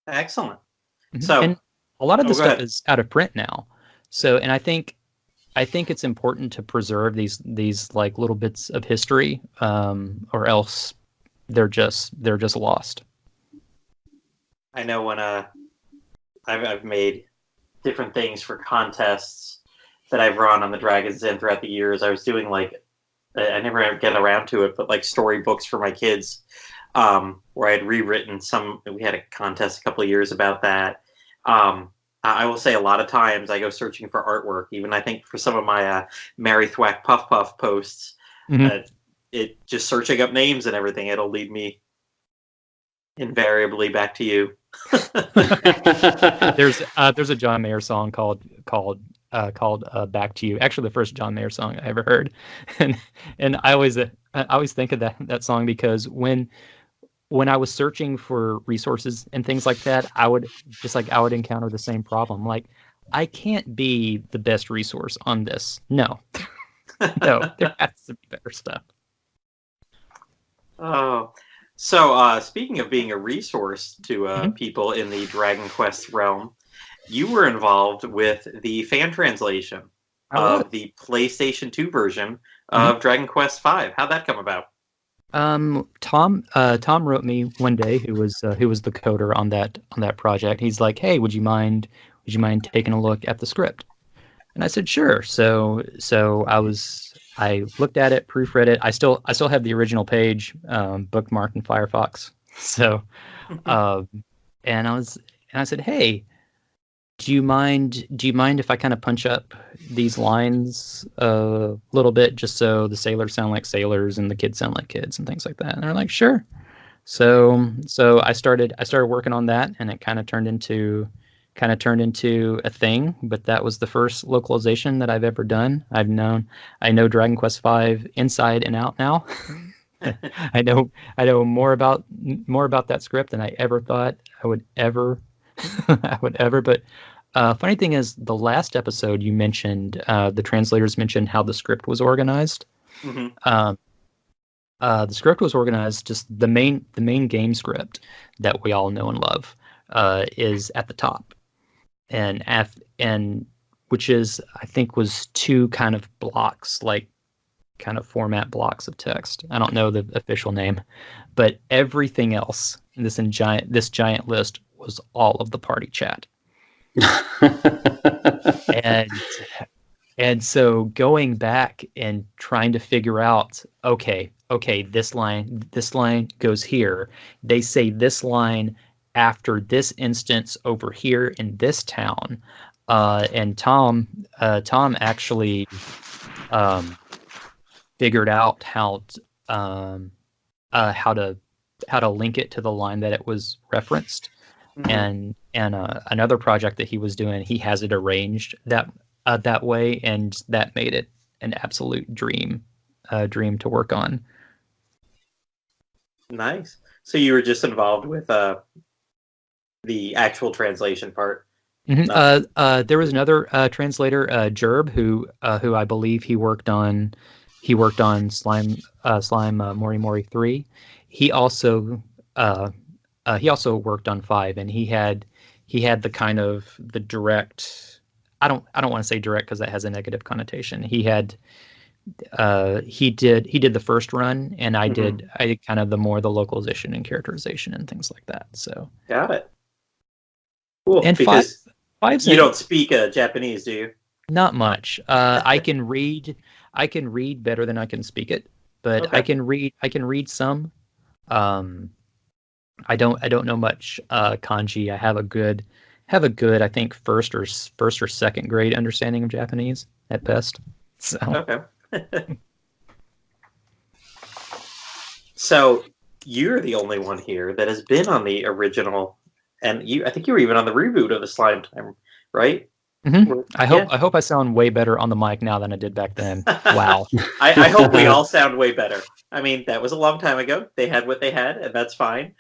excellent. So, and a lot of this stuff is out of print now. So, and I think it's important to preserve these like little bits of history, or else they're just lost. I know when I've made different things for contests that I've run on the Dragon's Den throughout the years. I was doing like, I never get around to it, but like storybooks for my kids, where I had rewritten some. We had a contest a couple of years about that. I will say a lot of times I go searching for artwork. Even I think for some of my Mary Thwack Puff Puff posts, it just searching up names and everything, it'll lead me invariably back to you. There's a John Mayer song called Back to You. Actually, the first John Mayer song I ever heard, and I always think of that song because when I was searching for resources and things like that, I would encounter the same problem. Like, I can't be the best resource on this. No, no, there has to be better stuff. Oh. So, speaking of being a resource to people in the Dragon Quest realm, you were involved with the fan translation of the PlayStation 2 version of Dragon Quest V. How'd that come about? Tom wrote me one day, who was the coder on that project. He's like, "Hey, would you mind taking a look at the script?" And I said, "Sure." So I looked at it, proofread it. I still have the original page bookmarked in Firefox. So, and I said, "Hey, do you mind if I kind of punch up these lines a little bit, just so the sailors sound like sailors and the kids sound like kids and things like that?" And they're like, "Sure." So I started working on that, and it kind of turned into a thing. But that was the first localization that I've ever done. I know Dragon Quest V inside and out now. I know more about that script than I ever thought I would ever. But funny thing is, the last episode you mentioned, the translators mentioned how the script was organized. The script was organized, just the main game script that we all know and love is at the top, and which is, I think, was two kind of blocks, like kind of format blocks of text. I don't know the official name, but everything else in this giant list was all of the party chat. And so going back and trying to figure out, okay, this line goes here. They say this line after this instance over here in this town. And Tom actually figured out how to link it to the line that it was referenced. Mm-hmm. And another project that he was doing, he has it arranged that way, and that made it an absolute dream to work on. Nice. So you were just involved with the actual translation part. Mm-hmm. There was another translator, Jerb, who I believe he worked on Slime Mori Mori 3. He also worked on 5, and he had the kind of the direct. I don't want to say direct because that has a negative connotation. He did the first run, and I did kind of the localization and characterization and things like that. So got it. Cool. And because you don't speak Japanese, do you? Not much. I can read better than I can speak it, but okay. I can read some. I don't know much kanji. I have a good I think first or second grade understanding of Japanese at best. So okay. So you're the only one here that has been on the original, and I think you were even on the reboot of the Slime Time, right? Mm-hmm. I hope I sound way better on the mic now than I did back then. Wow. I hope we all sound way better. I mean, that was a long time ago. They had what they had, and that's fine.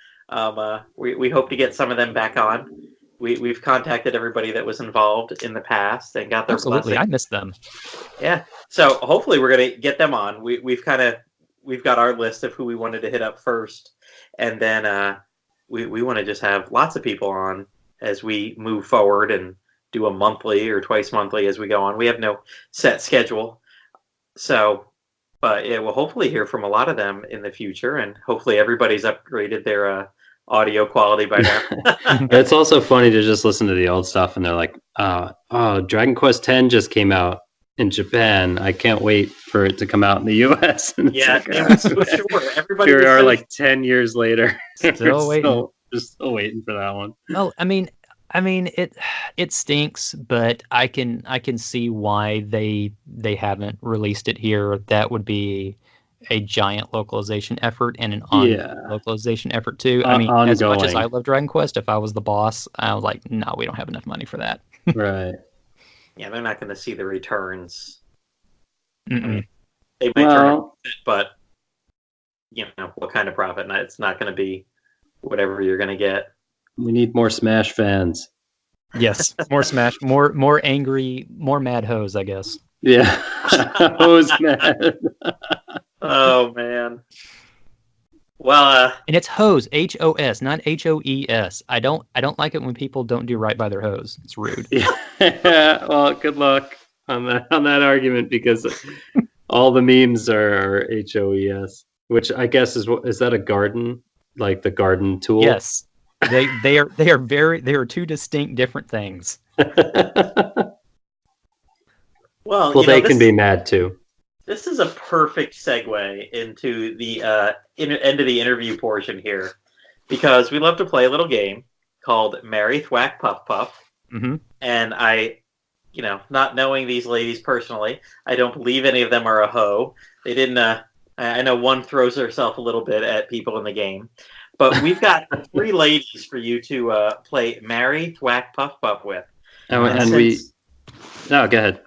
We hope to get some of them back on. We've contacted everybody that was involved in the past and got their Absolutely, blessing. I missed them. Yeah, so hopefully we're gonna get them on. We've got our list of who we wanted to hit up first, and then we want to just have lots of people on as we move forward and do a monthly or twice monthly as we go on. We have no set schedule, so but yeah, we'll hopefully hear from a lot of them in the future, and hopefully everybody's upgraded their audio quality by now. It's also funny to just listen to the old stuff and they're like, oh, Dragon Quest X just came out in Japan. I can't wait for it to come out in the US. And yeah, it was so sure. Everybody here we are like 10 years later. Still waiting. Just still waiting for that one. Well, I mean it stinks, but I can see why they haven't released it here. That would be a giant localization effort and an localization effort too. I mean, ongoing. As much as I love Dragon Quest, if I was the boss, I was like, no, we don't have enough money for that. Right. Yeah, they're not going to see the returns. I mean, they might turn it, but what kind of profit? It's not going to be whatever you're going to get. We need more Smash fans. Yes, more Smash, more angry, more mad hoes, I guess. Yeah, hoes mad. Oh man. Well, and it's hose, HOS, not HOES. I don't like it when people don't do right by their hose. It's rude. Yeah. Well, good luck on that argument, because all the memes are HOES, which I guess is that a garden, like the garden tool? Yes. They are two distinct different things. Well, they can be mad too. This is a perfect segue into the end of the interview portion here, because we love to play a little game called Marry Thwack Puff Puff. Mm-hmm. And I, not knowing these ladies personally, I don't believe any of them are a hoe. They didn't. I know one throws herself a little bit at people in the game, but we've got 3 ladies for you to play Marry Thwack Puff Puff with. Go ahead.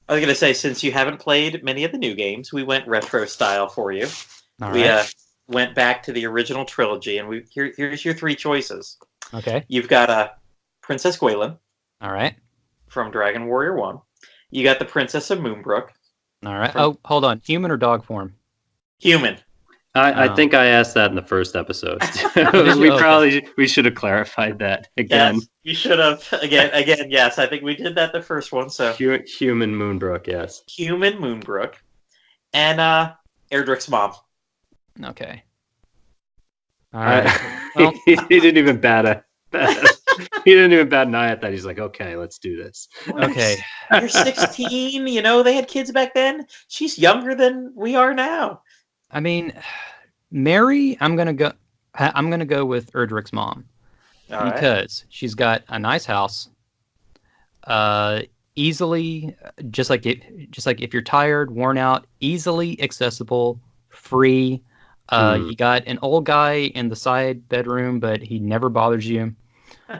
I was going to say, since you haven't played many of the new games, we went retro style for you. All we right. Went back to the original trilogy, and here's your 3 choices. Okay. You've got Princess Gwaelin. All right. From Dragon Warrior 1. You got the Princess of Moonbrook. All right. Hold on. Human or dog form? Human. I think I asked that in the first episode. We should have clarified that again. Yes, you should have. Again, yes. I think we did that the first one. So Human Moonbrook, yes. Human Moonbrook. And Erdrick's mom. Okay. All right. He didn't even bat He didn't even bat an eye at that. He's like, okay, let's do this. Okay. You're 16. They had kids back then. She's younger than we are now. I mean, Mary, I'm gonna go with Erdrick's mom because she's got a nice house. Easily, just like if you're tired, worn out, easily accessible, free. You got an old guy in the side bedroom, but he never bothers you.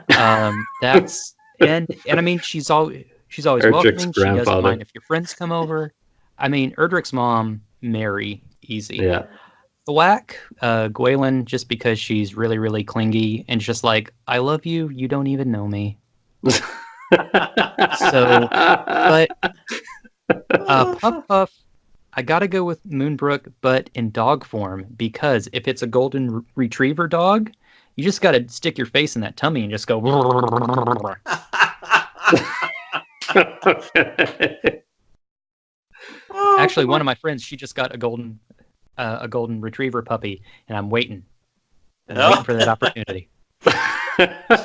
That's and I mean she's always welcoming. She doesn't mind if your friends come over. I mean, Erdrick's mom, Mary, easy. Yeah. Thwack, Gwaelin, just because she's really, really clingy and just like, I love you, you don't even know me. So, but Puff Puff, I gotta go with Moonbrook, but in dog form, because if it's a golden retriever dog, you just gotta stick your face in that tummy and just go. Actually, one of my friends, she just got a golden retriever puppy, and I'm waiting. I'm waiting for that opportunity.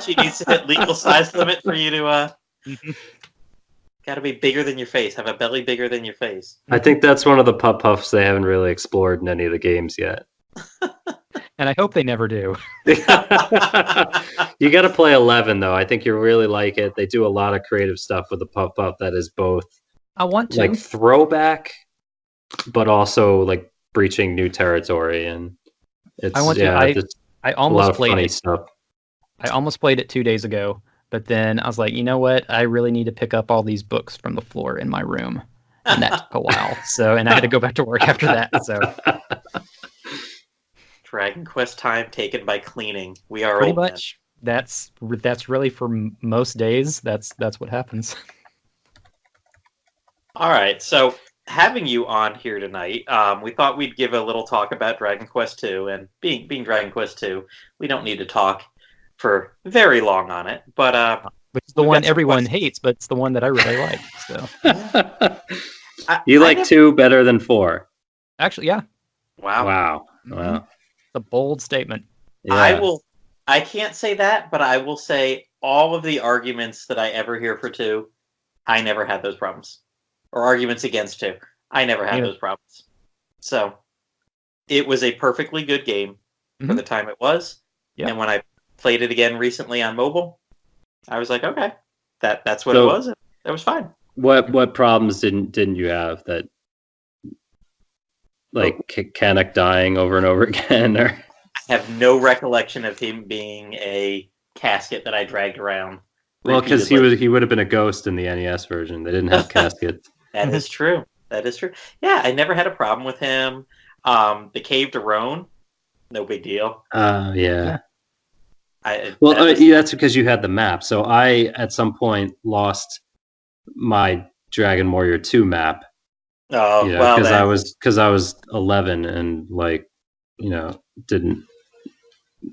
She needs to hit legal size limit for you to. Got to be bigger than your face. Have a belly bigger than your face. I think that's one of the pup puffs they haven't really explored in any of the games yet. And I hope they never do. You got to play 11 though. I think you'll really like it. They do a lot of creative stuff with the pup pup that is both I want to like throwback, but also like breaching new territory. And it's I want to. I almost played it. Stuff. I almost played it 2 days ago, but then I was like, you know what? I really need to pick up all these books from the floor in my room, and that took a while. So, and I had to go back to work after that. So. Dragon Quest time taken by cleaning. We are pretty old much. Men. That's really for most days. That's what happens. All right, so having you on here tonight, we thought we'd give a little talk about Dragon Quest II, and being Dragon Quest II, we don't need to talk for very long on it, but which is the one everyone hates, but it's the one that I really like. So you like 2 better than 4? Actually, yeah. Wow. Mm-hmm. A bold statement. Yeah. I can't say that, but I will say all of the arguments that I ever hear for 2, I never had those problems. Or arguments against 2. I never had those problems. So it was a perfectly good game for the time it was. Yeah. And when I played it again recently on mobile, I was like, okay, that's what it was. That was fine. What problems didn't you have that? Like Canuck dying over and over again, or I have no recollection of him being a casket that I dragged around. Well, because he would have been a ghost in the NES version. They didn't have caskets. That is true. Yeah, I never had a problem with him. The Cave to Roan, no big deal. Yeah. That's because you had the map. So I, at some point, lost my Dragon Warrior 2 map. Oh, because I was 11 and didn't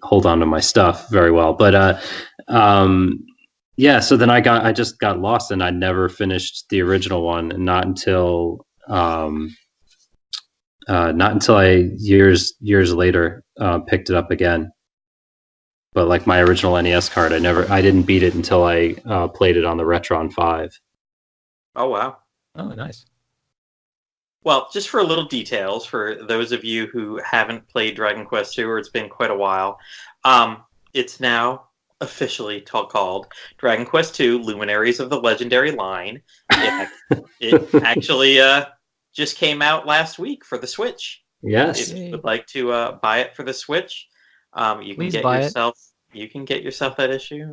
hold on to my stuff very well. But so then I just got lost and I never finished the original one, and not until I years later picked it up again. But like my original NES card, I didn't beat it until I played it on the Retron 5. Oh wow! Oh, nice. Well, just for a little details for those of you who haven't played Dragon Quest II, or it's been quite a while, it's now officially called Dragon Quest II: Luminaries of the Legendary Line. It actually just came out last week for the Switch. Yes. If you would like to buy it for the Switch, you can get yourself that issue.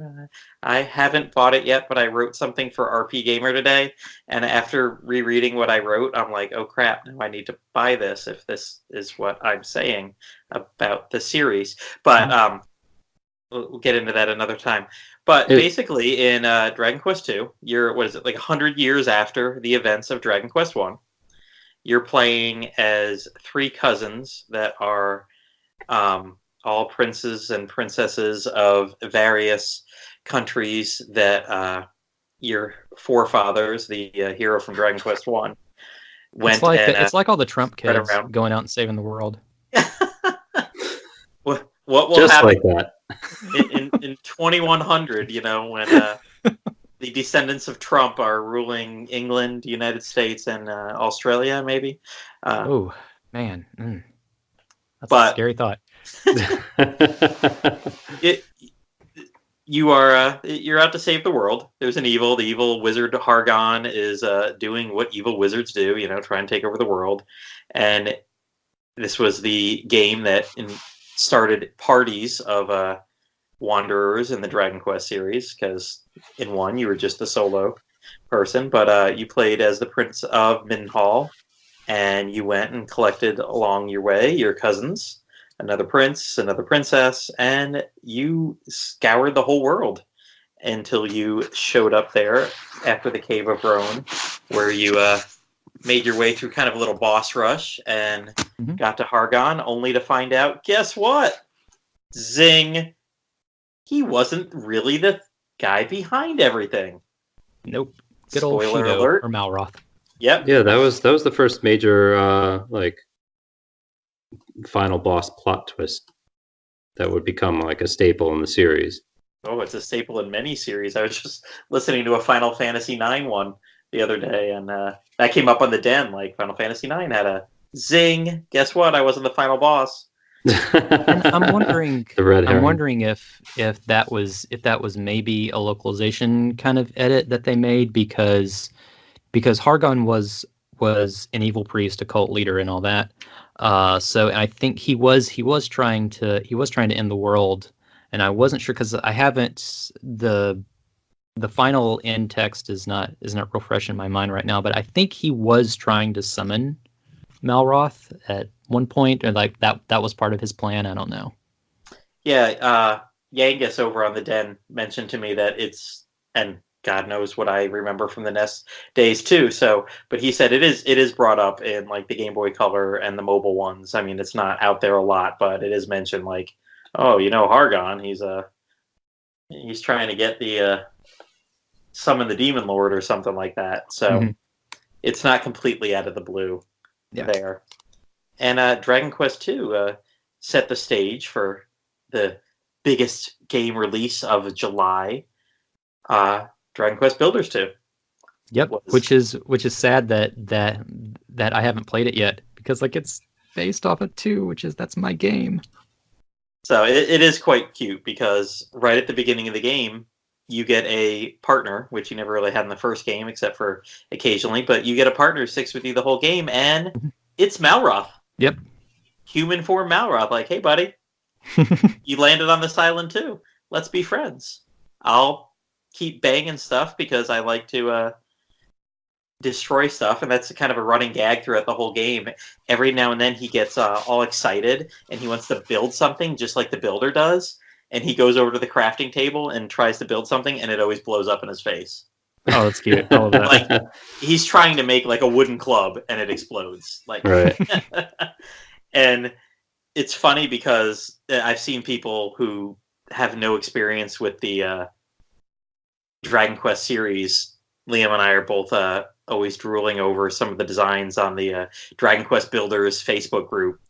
I haven't bought it yet, but I wrote something for RP Gamer today, and after rereading what I wrote, I'm like, oh crap, now I need to buy this if this is what I'm saying about the series. But we'll get into that another time. But basically, in Dragon Quest II, you're, 100 years after the events of Dragon Quest I, you're playing as 3 cousins that are all princes and princesses of various countries that your forefathers, the hero from Dragon Quest I, went. It's like all the Trump kids going out and saving the world. What will just happen? Like that. in 2100, when the descendants of Trump are ruling England, United States, and Australia, maybe. Oh man, that's a But scary thought. it you're out to save the world. There's the evil wizard Hargon is doing what evil wizards do, try and take over the world. And this was the game that started parties of wanderers in the Dragon Quest series, because in one you were just a solo person, but you played as the Prince of Minhall, and you went and collected along your way your cousins, another prince, another princess, and you scoured the whole world until you showed up there after the Cave of Roan, where you made your way through kind of a little boss rush and got to Hargon, only to find out, guess what? Zing! He wasn't really the guy behind everything. Nope. Good old Spoiler Shido alert. or Malroth. Yep. Yeah, that was the first major final boss plot twist that would become like a staple in the series. Oh, it's a staple in many series. I was just listening to a Final Fantasy IX one the other day, and that came up on the Den. Like, Final Fantasy IX had a zing. Guess what? I wasn't the final boss. And I'm wondering. The red herring. I'm wondering if that was maybe a localization kind of edit that they made, because Hargon was an evil priest, a cult leader, and all that. So I think he was trying to end the world, and I wasn't sure because I haven't the final end text is not real fresh in my mind right now. But I think he was trying to summon Malroth at one point, or like that was part of his plan. I don't know. Yeah, Yangus over on the Den mentioned to me that and God knows what I remember from the NES days too. So, but he said it is brought up in like the Game Boy Color and the mobile ones. I mean, it's not out there a lot, but it is mentioned like, oh, Hargon, he's trying to get the summon the Demon Lord or something like that. So it's not completely out of the blue there. And Dragon Quest II set the stage for the biggest game release of July. Dragon Quest Builders 2. Yep, which is sad that I haven't played it yet, because like it's based off of 2, that's my game. So it is quite cute, because right at the beginning of the game you get a partner, which you never really had in the first game except for occasionally, but you get a partner who sticks with you the whole game, and it's Malroth. Yep. Human form Malroth, like, hey buddy, you landed on this island too. Let's be friends. I'll keep banging stuff because I like to destroy stuff, and that's kind of a running gag throughout the whole game. Every now and then he gets all excited and he wants to build something just like the builder does, and he goes over to the crafting table and tries to build something, and it always blows up in his face. Oh, that's cute. I love that. Like, he's trying to make like a wooden club and it explodes. Like, right. And it's funny because I've seen people who have no experience with the Dragon Quest series. Liam and I are both always drooling over some of the designs on the Dragon Quest Builders Facebook group.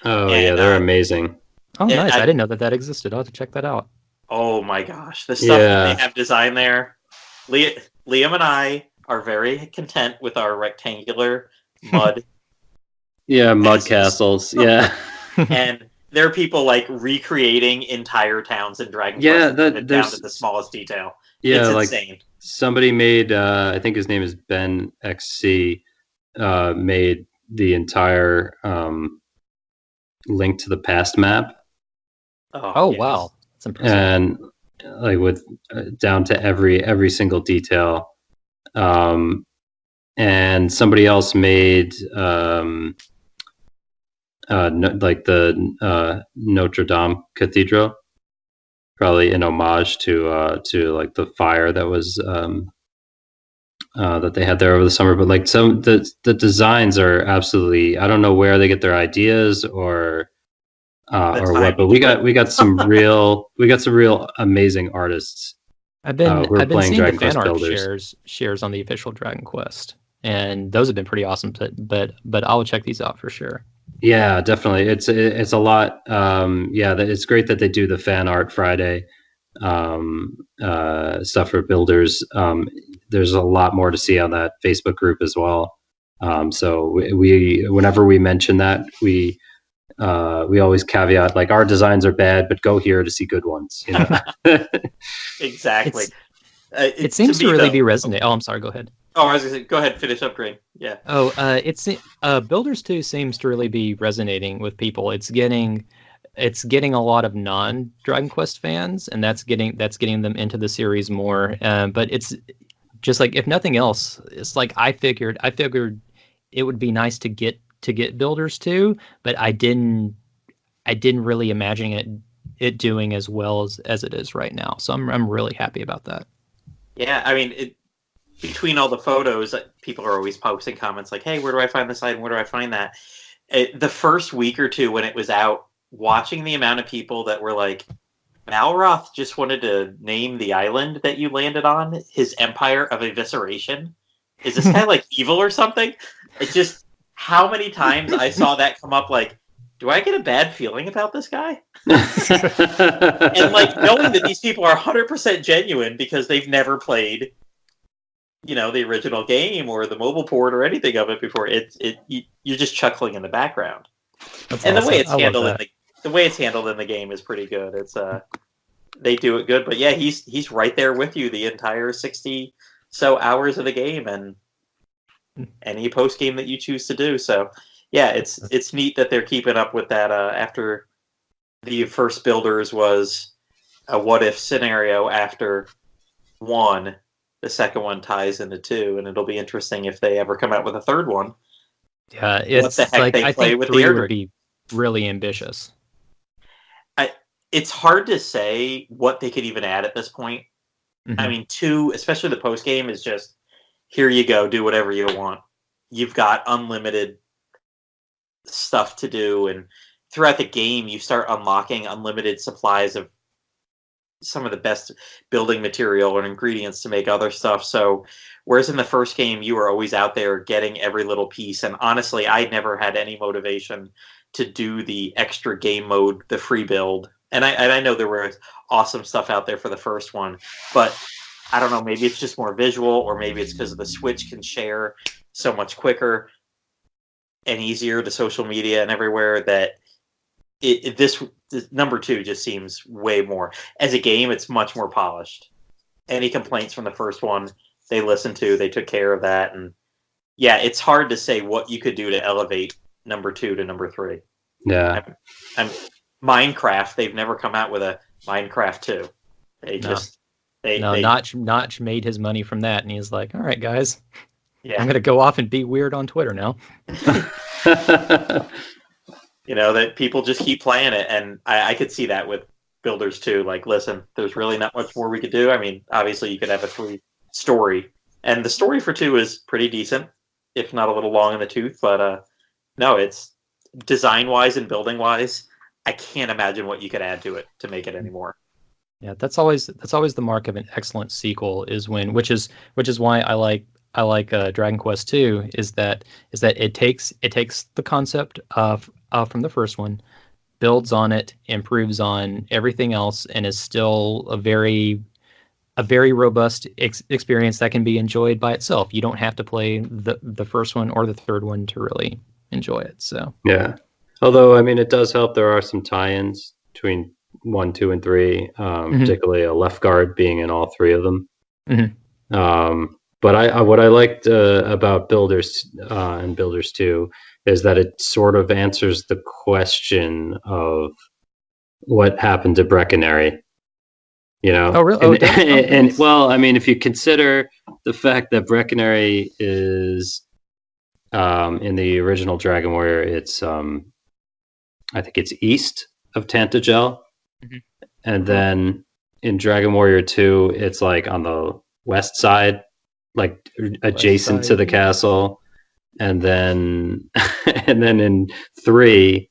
Oh, yeah, they're amazing. Oh, nice. I didn't know that existed. I'll have to check that out. Oh, my gosh. The stuff that they have designed there. Liam and I are very content with our rectangular mud. Mud castles. Yeah. And there are people like recreating entire towns in Dragon Quest down to the smallest detail. Yeah, it's like insane. Somebody made, I think his name is Ben XC, made the entire Link to the Past map. Oh, yes. Wow. That's impressive. And like with down to every single detail. And somebody else made like the Notre Dame Cathedral, probably in homage to like the fire that was that they had there over the summer. But like the designs are absolutely, I don't know where they get their ideas or what, but we got some real amazing artists. I've been seeing Dragon the fan Quest art Builders. shares on the official Dragon Quest, and those have been pretty awesome. But I'll check these out for sure. Yeah, definitely. It's a lot. Yeah, it's great that they do the fan art Friday stuff for builders. There's a lot more to see on that Facebook group as well. So we whenever we mention that, we always caveat like our designs are bad, but go here to see good ones. You know. Exactly. It seems to really be resonating. Oh, I'm sorry. Go ahead. Oh, I was gonna say, go ahead, finish up, Green. Yeah. Oh, it's Builders 2 seems to really be resonating with people. It's getting a lot of non-Dragon Quest fans, and that's getting them into the series more. But it's just like, if nothing else, it's like I figured it would be nice to get Builders 2, but I didn't really imagine it doing as well as it is right now. So I'm really happy about that. Yeah, I mean, between all the photos, people are always posting comments like, "Hey, where do I find this item? Where do I find that?" The first week or two when it was out, watching the amount of people that were like, Malroth just wanted to name the island that you landed on his Empire of Evisceration. Is this guy like evil or something? It just, how many times I saw that come up, like, do I get a bad feeling about this guy? And like, knowing that these people are 100% genuine because they've never played, the original game or the mobile port or anything of it before, you're just chuckling in the background. That's and awesome. the way it's handled the way it's handled in the game is pretty good. It's they do it good, but yeah, he's right there with you the entire 60 so hours of the game and any post game that you choose to do. So yeah, it's neat that they're keeping up with that. After the first Builders was a what if scenario after 1, the second one ties into 2, and it'll be interesting if they ever come out with a third one. Yeah, it's what the heck like, they I play think with 3 the would be really ambitious. It's hard to say what they could even add at this point. Mm-hmm. I mean, 2, especially the post game, is just, here you go, do whatever you want. You've got unlimited stuff to do, and throughout the game, you start unlocking unlimited supplies of some of the best building material and ingredients to make other stuff. So, whereas in the first game, you were always out there getting every little piece, and honestly, I never had any motivation to do the extra game mode, the free build. And I know there was awesome stuff out there for the first one, but I don't know, maybe it's just more visual, or maybe it's because the Switch can share so much quicker and easier to social media and everywhere that this number 2 just seems way more. As a game, it's much more polished. Any complaints from the first one, they listened to, they took care of that, and yeah, it's hard to say what you could do to elevate number 2 to number 3. Yeah. I'm Minecraft, they've never come out with a Minecraft 2. Notch made his money from that, and he's like, all right, guys, yeah, I'm going to go off and be weird on Twitter now. That people just keep playing it, and I could see that with Builders 2. Like, listen, there's really not much more we could do. I mean, obviously you could have a 3 story, and the story for 2 is pretty decent, if not a little long in the tooth, but no, it's design-wise and building-wise, I can't imagine what you could add to it to make it anymore. Yeah, that's always the mark of an excellent sequel, is when, which is why I like Dragon Quest 2, is that it takes the concept of from the first one, builds on it, improves on everything else, and is still a very robust experience that can be enjoyed by itself. You don't have to play the first one or the third one to really enjoy it. So yeah, although I mean, it does help. There are some tie-ins between 1, 2, and 3, particularly a left guard being in all 3 of them. Mm-hmm. But what I liked about Builders and Builders 2 is that it sort of answers the question of what happened to Breckenary. Oh, really? And well, I mean, if you consider the fact that Breckenary is in the original Dragon Warrior, it's I think it's east of Tantagel, and then in Dragon Warrior 2, it's like on the west side, like adjacent to the castle, and then in 3,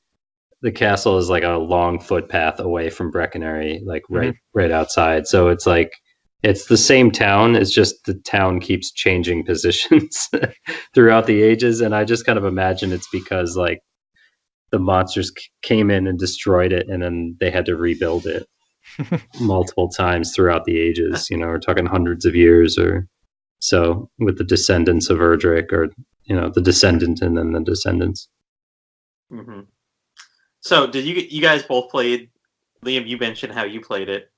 the castle is like a long footpath away from Breckenary, like right outside. So it's like it's the same town. It's just the town keeps changing positions throughout the ages, and I just kind of imagine it's because like the monsters came in and destroyed it, and then they had to rebuild it multiple times throughout the ages. We're talking hundreds of years or so with the descendants of Erdrick, or the descendant and then the descendants. Mm-hmm. So did you guys both played? Liam, you mentioned how you played it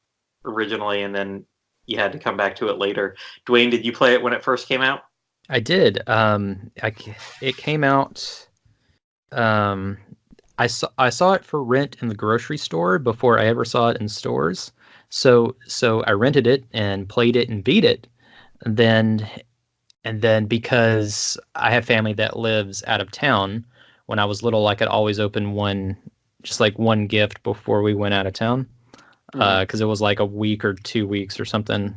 originally, and then you had to come back to it later. Dwayne, did you play it when it first came out? I did. It came out. I saw it for rent in the grocery store before I ever saw it in stores. So I rented it and played it and beat it. And then because I have family that lives out of town, when I was little, I could always open one gift before we went out of town, because it was like a week or 2 weeks or something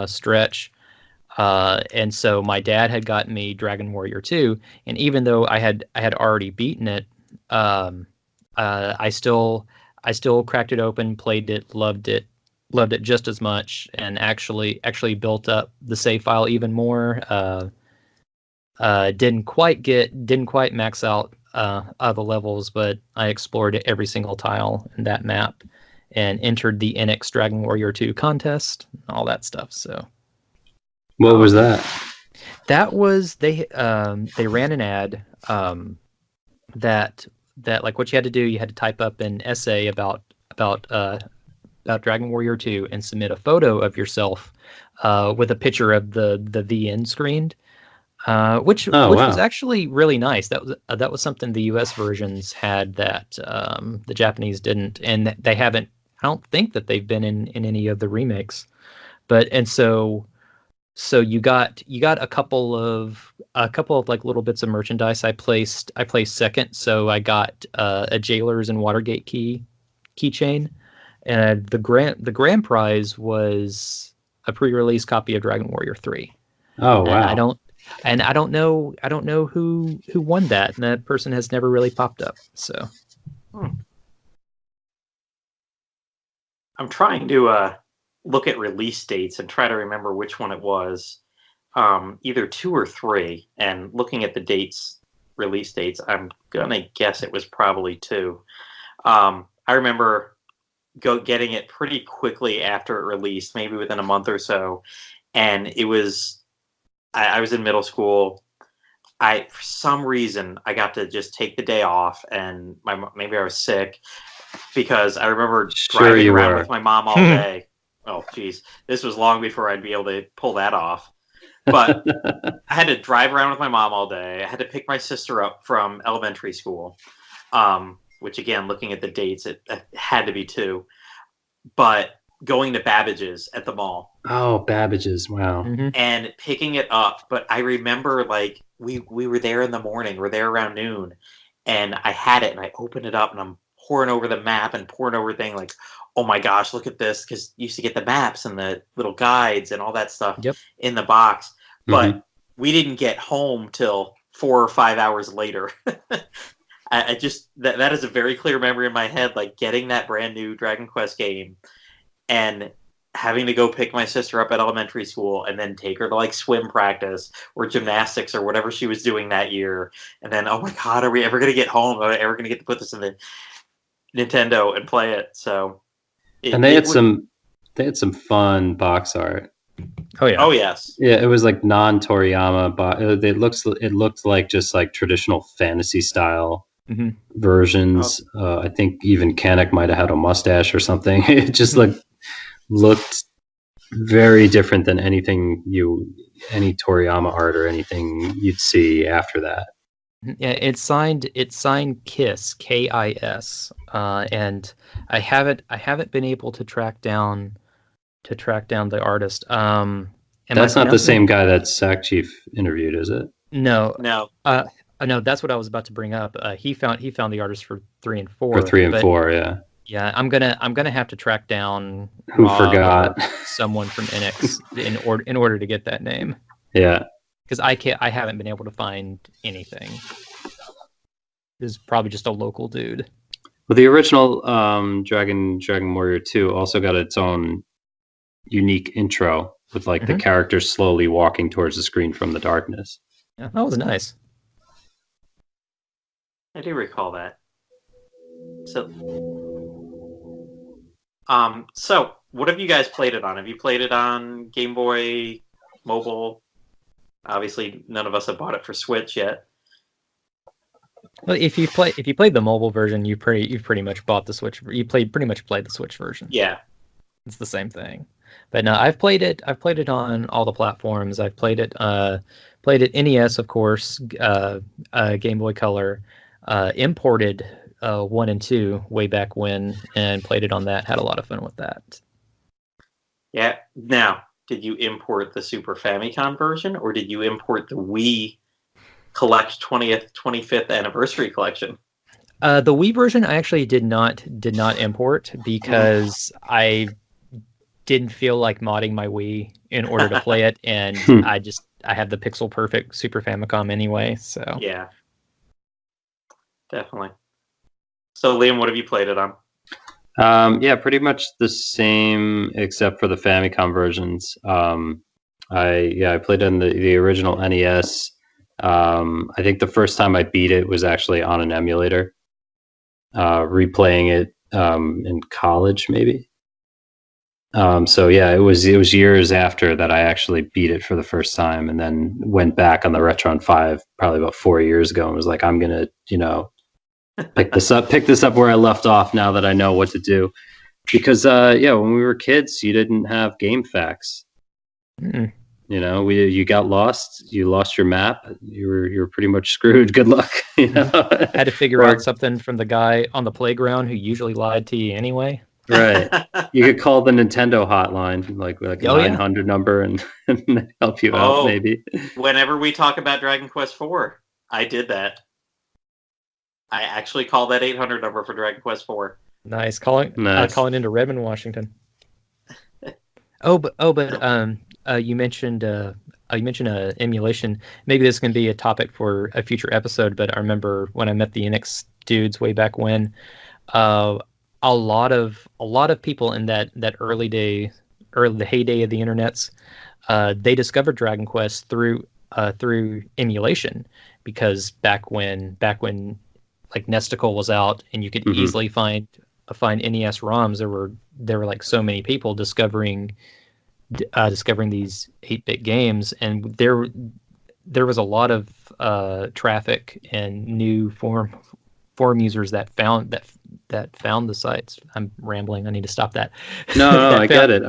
stretch. And so my dad had gotten me Dragon Warrior 2, and even though I had already beaten it, I still cracked it open, played it, loved it just as much, and actually built up the save file even more. Didn't quite max out the levels, but I explored every single tile in that map and entered the NX Dragon Warrior 2 contest, all that stuff. So what was that? That was they ran an ad that like what you had to do, you had to type up an essay about Dragon Warrior 2 and submit a photo of yourself with a picture of the end screened, which was actually really nice. That was something the US versions had that the Japanese didn't, and they haven't. I don't think that they've been in any of the remakes, so you got a couple of like little bits of merchandise. I placed second, so I got a Jailers and Watergate keychain, and the grand prize was a pre-release copy of Dragon Warrior 3. Oh wow! And I don't know who won that, and that person has never really popped up. So I'm trying to look at release dates and try to remember which one it was, either 2 or 3. And looking at the release dates, I'm gonna guess it was probably 2. I remember getting it pretty quickly after it released, maybe within a month or so, and it was I was in middle school. For some reason I got to just take the day off, and maybe I was sick, because I remember driving around with my mom all day. Oh, geez. This was long before I'd be able to pull that off. But I had to drive around with my mom all day. I had to pick my sister up from elementary school, which, again, looking at the dates, it had to be 2. But going to Babbage's at the mall. Oh, Babbage's. Wow. Mm-hmm. And picking it up. But I remember, like, we were there in the morning. We're there around noon. And I had it, and I opened it up, and I'm pouring over the map and pouring over thing, like, oh my gosh, look at this, because you used to get the maps and the little guides and all that stuff in the box. But we didn't get home till 4 or 5 hours later. I just that is a very clear memory in my head, like getting that brand new Dragon Quest game and having to go pick my sister up at elementary school and then take her to like swim practice or gymnastics or whatever she was doing that year. And then, oh my God, are we ever going to get home? Are we ever going to get to put this in the Nintendo and play it? So, they had some fun box art. Oh yeah. Oh yes. Yeah, it was like non-Toriyama, but it looked like just like traditional fantasy style versions. I think even Kanek might have had a mustache or something. It just looked very different than any Toriyama art or anything you'd see after that. Yeah, it's signed KISS, KIS, and I haven't been able to track down the artist. That's not the same guy that Sack Chief interviewed, is it? No. No. No, that's what I was about to bring up. He found the artist for 3 and 4. For 3 and 4, yeah. Yeah, I'm gonna have to track down who forgot someone from NX in order to get that name. Yeah, because I haven't been able to find anything. This is probably just a local dude. Well, the original Dragon Warrior 2 also got its own unique intro with like the characters slowly walking towards the screen from the darkness. Yeah, that was nice. I do recall that. So what have you guys played it on? Have you played it on Game Boy, mobile? Obviously, none of us have bought it for Switch yet. Well, if you played the mobile version, you've pretty much bought the Switch. Pretty much played the Switch version. Yeah, it's the same thing. But no, I've played it on all the platforms. I've played it NES, of course, Game Boy Color, imported 1 and 2 way back when, and played it on that. Had a lot of fun with that. Yeah. Now, did you import the Super Famicom version, or did you import the Wii Collect 25th Anniversary Collection? The Wii version I actually did not import because I didn't feel like modding my Wii in order to play it, and I have the pixel perfect Super Famicom anyway. So yeah, definitely. So Liam, what have you played it on? Yeah, pretty much the same except for the Famicom versions. I played on the original NES. I think the first time I beat it was actually on an emulator. Replaying it in college, maybe. So yeah, it was years after that I actually beat it for the first time, and then went back on the Retron 5 probably about 4 years ago and was like, I'm gonna, pick this up where I left off now that I know what to do. Because when we were kids, you didn't have game facts. Mm-mm. You got lost, you lost your map, you were pretty much screwed. Good luck. Had to figure out something from the guy on the playground who usually lied to you anyway. Right. You could call the Nintendo hotline, like a 900 number, and help you out, maybe. Whenever we talk about Dragon Quest IV, I did that. I actually called that 800 number for Dragon Quest IV. Nice. Calling into Redmond, Washington. You mentioned emulation. Maybe this can be a topic for a future episode, but I remember when I met the NX dudes way back when, a lot of people in that early the heyday of the internets, they discovered Dragon Quest through emulation, because back when like Nesticle was out and you could easily find NES ROMs, there were like so many people discovering these 8-bit games, and there was a lot of traffic and new forum users that found the sites. I'm rambling. I need to stop that. No, I get it.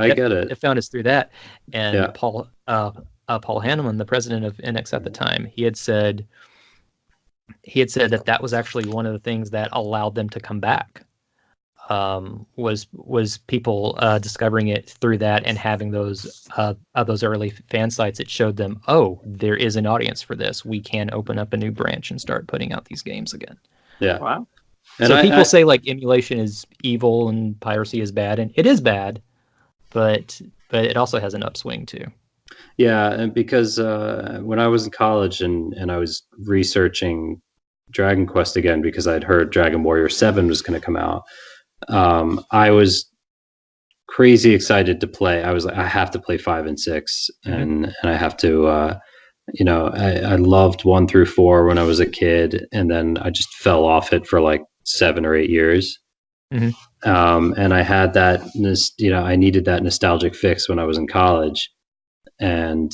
It found us through that. And Paul Hanneman, the president of NX at the time, he had said that was actually one of the things that allowed them to come back. Was people discovering it through that and having those early fan sites. It showed them, there is an audience for this. We can open up a new branch and start putting out these games again. Yeah. Wow. And so people say like emulation is evil and piracy is bad, and it is bad, but it also has an upswing too. Yeah, and because when I was in college and I was researching Dragon Quest again, because I'd heard Dragon Warrior 7 was going to come out, I was crazy excited to play. I was like, I have to play 5 and 6, and I have to, I loved 1 through 4 when I was a kid, and then I just fell off it for like 7 or 8 years. And I had that, I needed that nostalgic fix when I was in college, and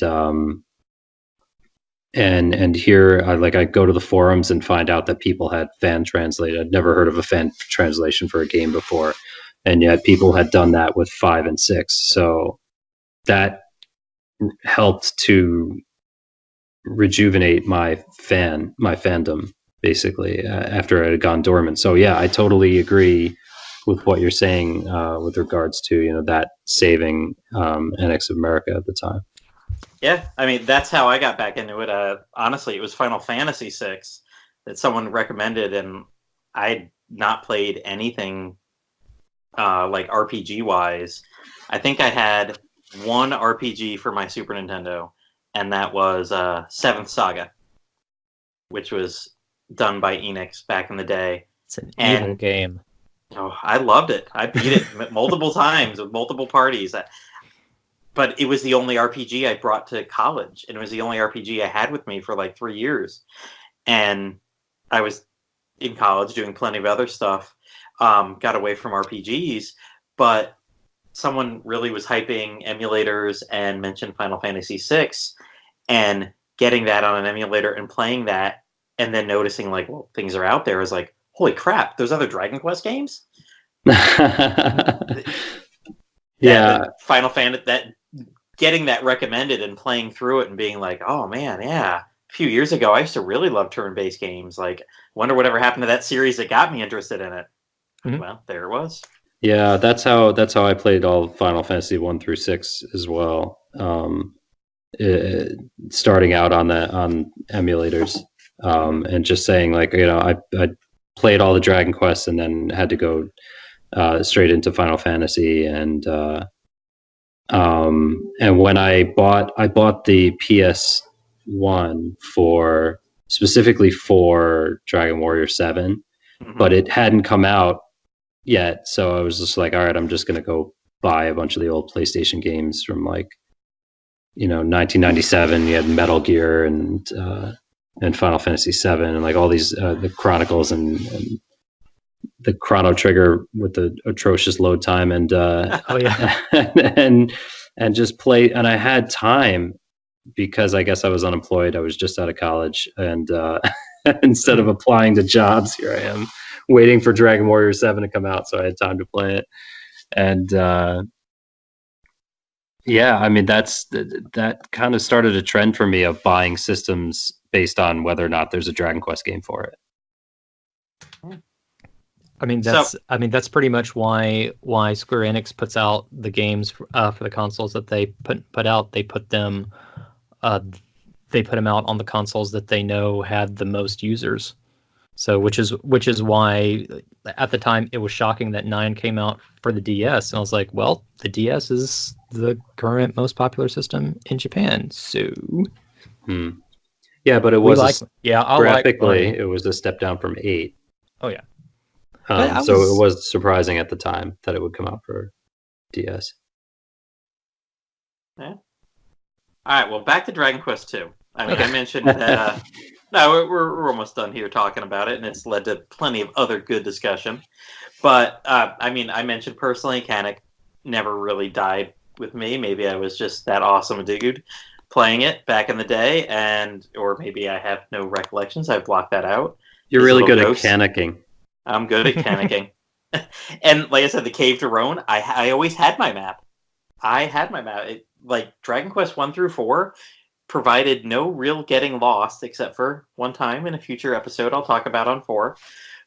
here I go to the forums and find out that people had fan translated. I'd never heard of a fan translation for a game before, and yet people had done that with 5 and 6. So that helped to rejuvenate my fandom, basically, after it had gone dormant. So yeah, I totally agree with what you're saying with regards to that saving NX of America at the time. Yeah, I mean, that's how I got back into it. Honestly, it was Final Fantasy VI that someone recommended, and I had not played anything like RPG-wise. I think I had one RPG for my Super Nintendo, and that was Seventh Saga, which was done by Enix back in the day. It's an evil game. Oh, I loved it. I beat it multiple times with multiple parties. But it was the only RPG I brought to college, and it was the only RPG I had with me for like 3 years. And I was in college doing plenty of other stuff. got away from RPGs, but someone really was hyping emulators and mentioned Final Fantasy VI, and getting that on an emulator and playing that, and then noticing like, well, things are out there, is like, holy crap, there's other Dragon Quest games. Yeah, Final Fantasy, that getting that recommended and playing through it and being like, oh man, yeah. A few years ago, I used to really love turn-based games. Like, wonder whatever happened to that series that got me interested in it. Mhm. Well, there it was. yeah, that's how I played all Final Fantasy 1 through 6 as well. Starting out on emulators, and just saying like, I played all the Dragon Quests and then had to go straight into Final Fantasy, and when I bought the PS1 specifically for Dragon Warrior 7, Mhm. but it hadn't come out yet, so I was just like, all right, I'm just gonna go buy a bunch of the old PlayStation games from like 1997. You had Metal Gear and Final Fantasy 7 and like all these the Chronicles and the Chrono Trigger with the atrocious load time, and Oh yeah. and just play. And I had time because I guess I was unemployed. I was just out of college, and instead of applying to jobs, here I am waiting for Dragon Warrior 7 to come out, so I had time to play it. And yeah, I mean that kind of started a trend for me of buying systems based on whether or not there's a Dragon Quest game for it. I mean that's pretty much why Square Enix puts out the games for the consoles that they put out. They put them out on the consoles that they know had the most users. So which is why at the time it was shocking that 9 came out for the DS, and I was like, well, the DS is the current most popular system in Japan. So yeah, but it was graphically it was a step down from 8. Oh yeah. So it was surprising at the time that it would come out for DS. Yeah. All right. Well, back to Dragon Quest 2. I mean, I mentioned that. No, we're almost done here talking about it, and it's led to plenty of other good discussion. But I mean, I mentioned personally, Kanik never really died with me. Maybe I was just that awesome a dude playing it back in the day, or maybe I have no recollections. I've blocked that out. You're really good at canicking. I'm good at canicking. And like I said, the Cave to Roan, I always had my map. Like Dragon Quest 1 through 4 provided no real getting lost, except for one time in a future episode I'll talk about on 4.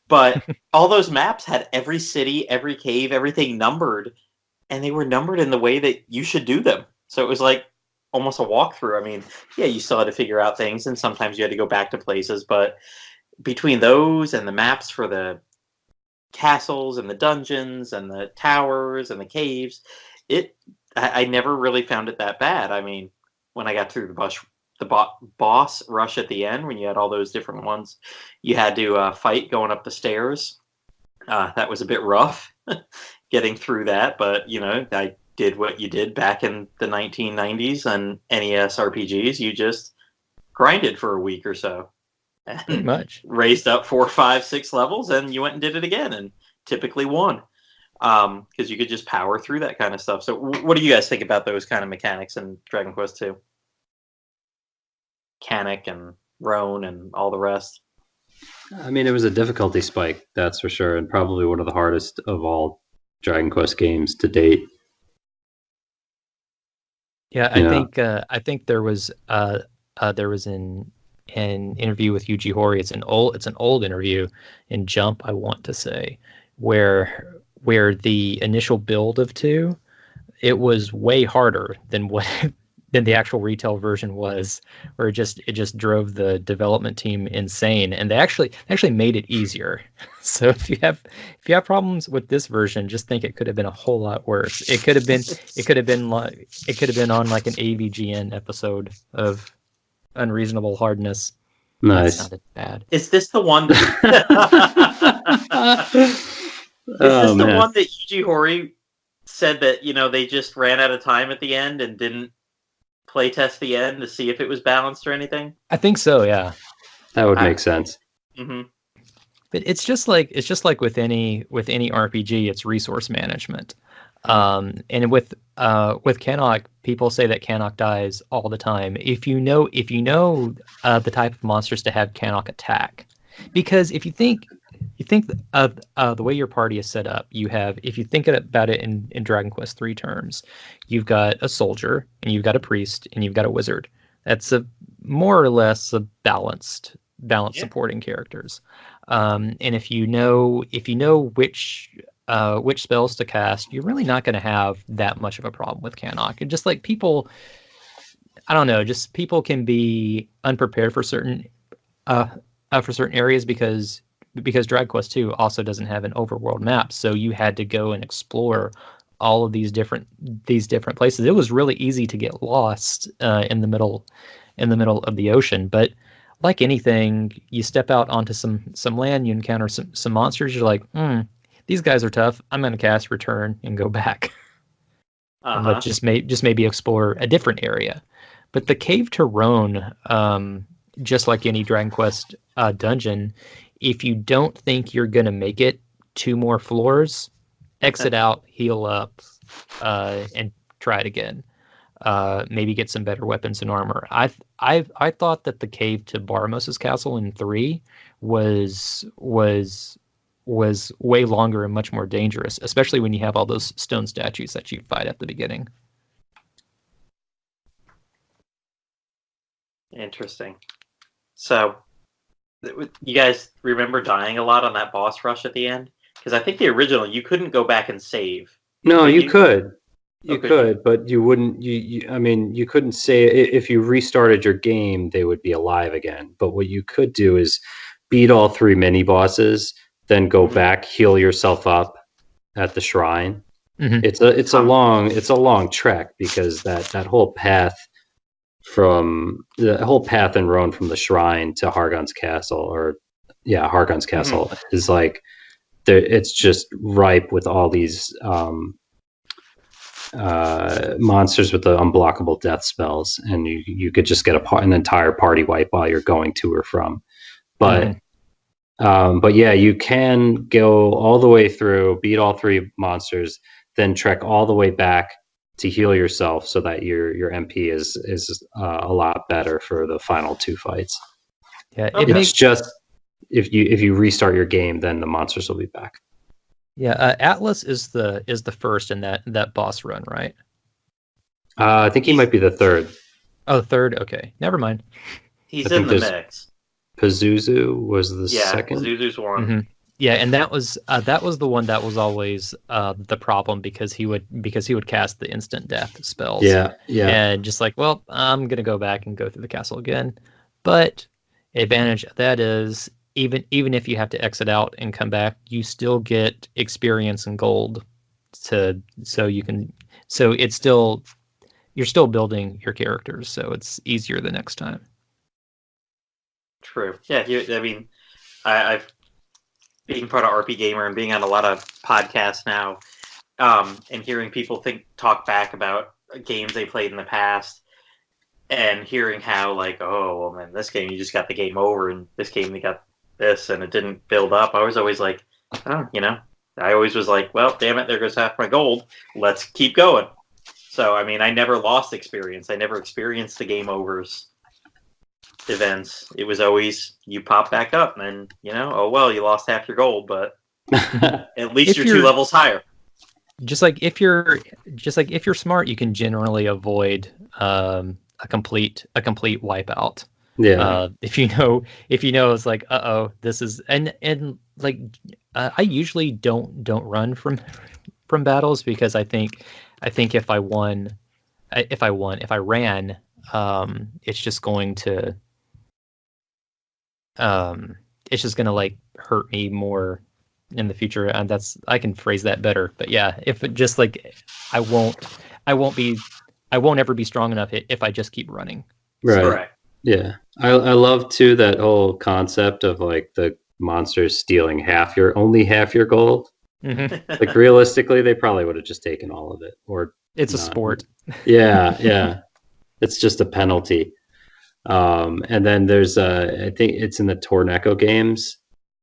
But all those maps had every city, every cave, everything numbered, and they were numbered in the way that you should do them. So it was like almost a walkthrough. I mean, yeah, you still had to figure out things, and sometimes you had to go back to places, but between those and the maps for the castles and the dungeons and the towers and the caves, I never really found it that bad. I mean, when I got through the boss rush at the end, when you had all those different ones you had to fight going up the stairs, that was a bit rough getting through that. But I did what you did back in the 1990s and NES RPGs. You just grinded for a week or so. Pretty much raised up 4, 5, 6 levels, and you went and did it again, and typically won, because you could just power through that kind of stuff. So what do you guys think about those kind of mechanics in Dragon Quest 2? Kanik and Roan and all the rest. I mean, it was a difficulty spike, that's for sure, and probably one of the hardest of all Dragon Quest games to date. Yeah, I think there was an interview with Yuji Horii. It's an old interview in Jump, I want to say, where the initial build of 2, it was way harder than the actual retail version was, where it just drove the development team insane, and they actually made it easier. So if you have problems with this version, just think it could have been a whole lot worse. It could have been on like an AVGN episode of Unreasonable Hardness. Nice. That sounded bad. Is this the one one that Yuji Horii said that they just ran out of time at the end and didn't play test the end to see if it was balanced or anything? I think so, yeah. That would make sense. Mm-hmm. But it's just like with any RPG, it's resource management. And with Canuck, people say that Canuck dies all the time. If you know the type of monsters to have Canuck attack, because if you think of the way your party is set up, if you think about it in Dragon Quest 3 terms, you've got a soldier and you've got a priest and you've got a wizard. That's a more or less a balanced supporting characters. And if you know which spells to cast, you're really not going to have that much of a problem with Canuck. And just like people, I don't know, just people can be unprepared for certain areas because Dragon Quest 2 also doesn't have an overworld map, so you had to go and explore all of these different places. It was really easy to get lost in the middle of the ocean, but like anything, you step out onto some land, you encounter some monsters, you're like, these guys are tough. I'm going to cast Return and go back. And let's just maybe explore a different area. But the Cave to Roan, just like any Dragon Quest dungeon, if you don't think you're going to make it 2 more floors, exit out, heal up, and try it again. Maybe get some better weapons and armor. I thought that the cave to Baramos' castle in 3 was way longer and much more dangerous, especially when you have all those stone statues that you fight at the beginning. Interesting. So, you guys remember dying a lot on that boss rush at the end? Because I think the original, you couldn't go back and save. No, you could. You Okay. could, but you wouldn't. I mean, you couldn't say if you restarted your game, they would be alive again. But what you could do is beat all 3 mini bosses, then go back, heal yourself up at the shrine. Mhm. It's a long trek because that whole path in Roan from the shrine to Hargon's castle, Hargon's castle is like it's just ripe with all these monsters with the unblockable death spells, and you could just get an entire party wipe while you're going to or from. But yeah, you can go all the way through, beat all 3 monsters, then trek all the way back to heal yourself so that your MP is a lot better for the final 2 fights. Yeah, It's just if you restart your game, then the monsters will be back. Yeah, Atlas is the first in that boss run, right? I think he might be the 3rd. Oh, third. Okay, never mind. He's in the mix. Pazuzu was the second. Yeah, Pazuzu's one. Mm-hmm. Yeah, and that was the one that was always the problem because he would cast the instant death spells. Yeah. And just like, well, I'm gonna go back and go through the castle again. But advantage of that is even if you have to exit out and come back, you still get experience and gold you're still building your characters, so it's easier the next time. True. Yeah, I mean, I've being part of RP Gamer and being on a lot of podcasts now, and hearing people talk back about games they played in the past, and hearing how like, oh, well, man, this game you just got the game over, and this game you got this, and it didn't build up. I was always like, I always was like, well, damn it, there goes half my gold. Let's keep going. So, I mean, I never lost experience. I never experienced the game overs events. It was always you pop back up and then, oh well, you lost half your gold, but at least you're 2 levels higher. Just like if you're smart, you can generally avoid a complete wipeout. Yeah. If you know it's like, this is and like I usually don't run from battles because I think if I ran, it's just going to like hurt me more in the future, and I can phrase that better. But yeah, if it just like I won't ever be strong enough if I just keep running. Right. Correct. Yeah, I love too that whole concept of like the monsters stealing only half your gold. Mm-hmm. Like realistically, they probably would have just taken all of it, or it's not. A sport. Yeah, it's just a penalty. And then there's I think it's in the Torneko games.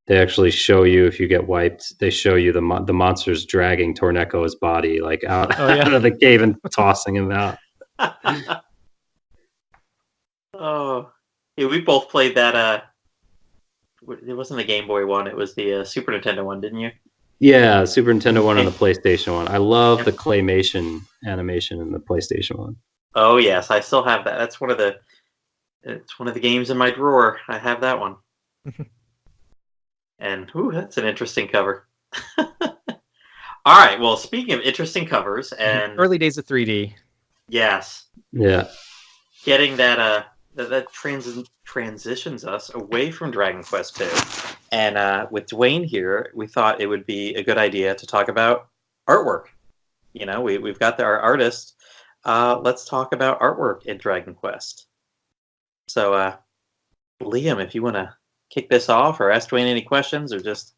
they actually show you if you get wiped. They show you the monsters dragging Torneko's body like out, out of the cave and tossing him out. Oh, yeah, we both played that. It wasn't the Game Boy one; it was the Super Nintendo one, didn't you? Yeah, Super Nintendo one and the PlayStation one. I love the claymation animation in the PlayStation one. Oh yes, I still have that. That's one of the. It's one of the games in my drawer. I have that one. And that's an interesting cover. All right. Well, speaking of interesting covers and early days of 3D. Yes. Yeah. Getting that transitions us away from Dragon Quest II. And with Dwayne here, we thought it would be a good idea to talk about artwork. You know, we've got our artist. Let's talk about artwork in Dragon Quest. So, Liam, if you want to kick this off or ask Dwayne any questions or just...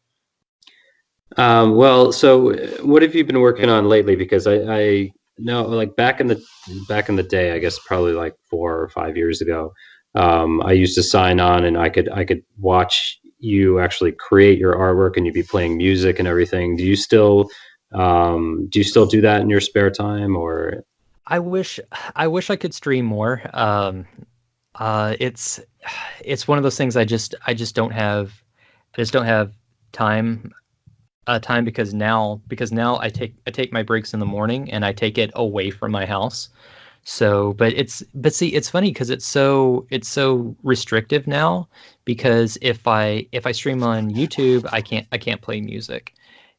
Well, so what have you been working on lately? Because I know, like back in the day, I guess probably like 4 or 5 years ago, I used to sign on and I could watch you actually create your artwork and you'd be playing music and everything. Do you still do that in your spare time, or? I wish I could stream more. It's one of those things I just don't have time because now I take my breaks in the morning and I take it away from my house. So, but see, it's funny because it's so restrictive now, because if I stream on YouTube, I can't play music.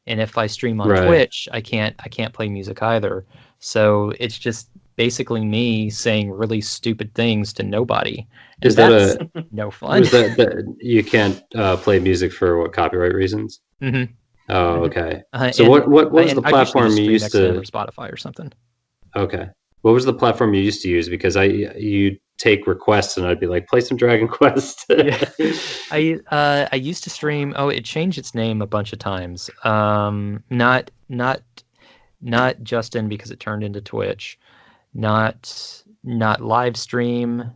And if I stream on Twitch, I can't play music either. So it's just basically me saying really stupid things to nobody. Is that no fun? Is that you can't play music for copyright reasons? Mm-hmm. Oh, okay. So what was the platform you used to? Or Spotify or something. Okay. What was the platform you used to use? Because you take requests and I'd be like, play some Dragon Quest. Yeah. I used to stream. Oh, it changed its name a bunch of times. Not Justin, because it turned into Twitch. Not live stream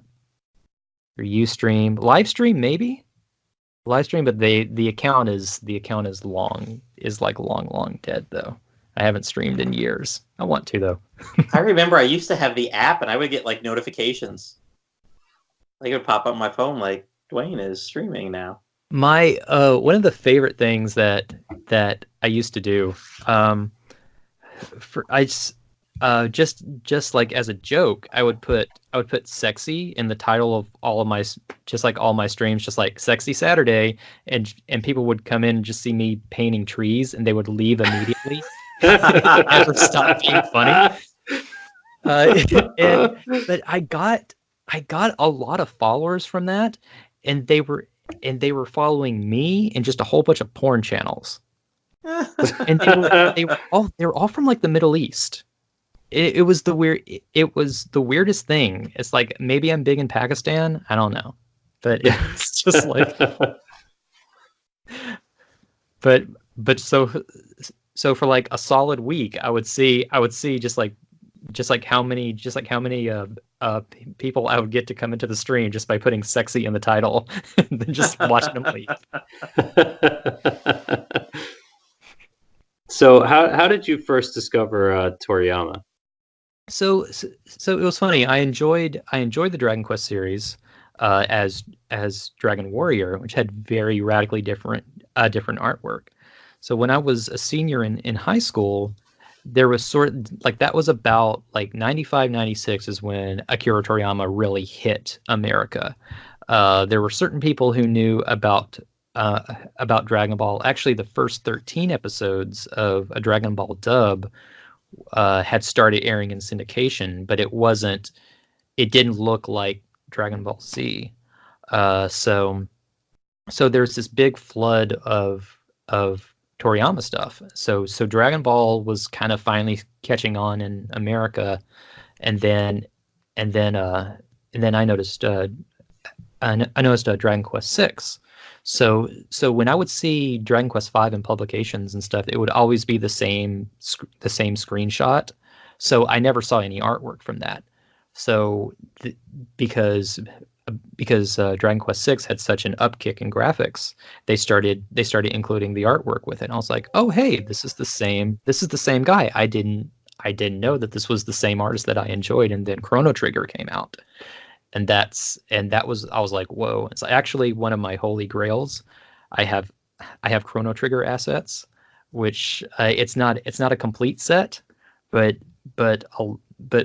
or Ustream. Live stream maybe. Live stream, but the account is long dead though. I haven't streamed in years. I want to though. I remember I used to have the app and I would get like notifications. Like it would pop up on my phone like Dwayne is streaming now. My one of the favorite things that I used to do, just like as a joke, I would put sexy in the title of all my streams, just like Sexy Saturday, and people would come in and just see me painting trees and they would leave immediately. Never stop being funny. But I got a lot of followers from that, and they were following me and just a whole bunch of porn channels. And they were all from like the Middle East. It was the weirdest thing. It's like maybe I'm big in Pakistan. I don't know, but it's just like. But so for like a solid week, I would see just like how many people I would get to come into the stream just by putting sexy in the title and then just watching them leave. So how did you first discover Toriyama? So it was funny. I enjoyed the Dragon Quest series as Dragon Warrior, which had very radically different artwork. So when I was a senior in high school, there was that was about like 95, 96 is when Akira Toriyama really hit America. There were certain people who knew about Dragon Ball. Actually, the first 13 episodes of a Dragon Ball dub had started airing in syndication, but it didn't look like Dragon Ball Z. So there's this big flood of Toriyama stuff. So Dragon Ball was kind of finally catching on in America, and then I noticed Dragon Quest 6. So when I would see Dragon Quest 5 in publications and stuff, it would always be the same screenshot. So I never saw any artwork from that. So because Dragon Quest 6 had such an upkick in graphics, they started including the artwork with it. And I was like, oh hey, this is the same guy. I didn't know that this was the same artist that I enjoyed. And then Chrono Trigger came out, and that was, I was like, whoa. It's actually one of my holy grails. I have Chrono Trigger assets, which it's not a complete set, but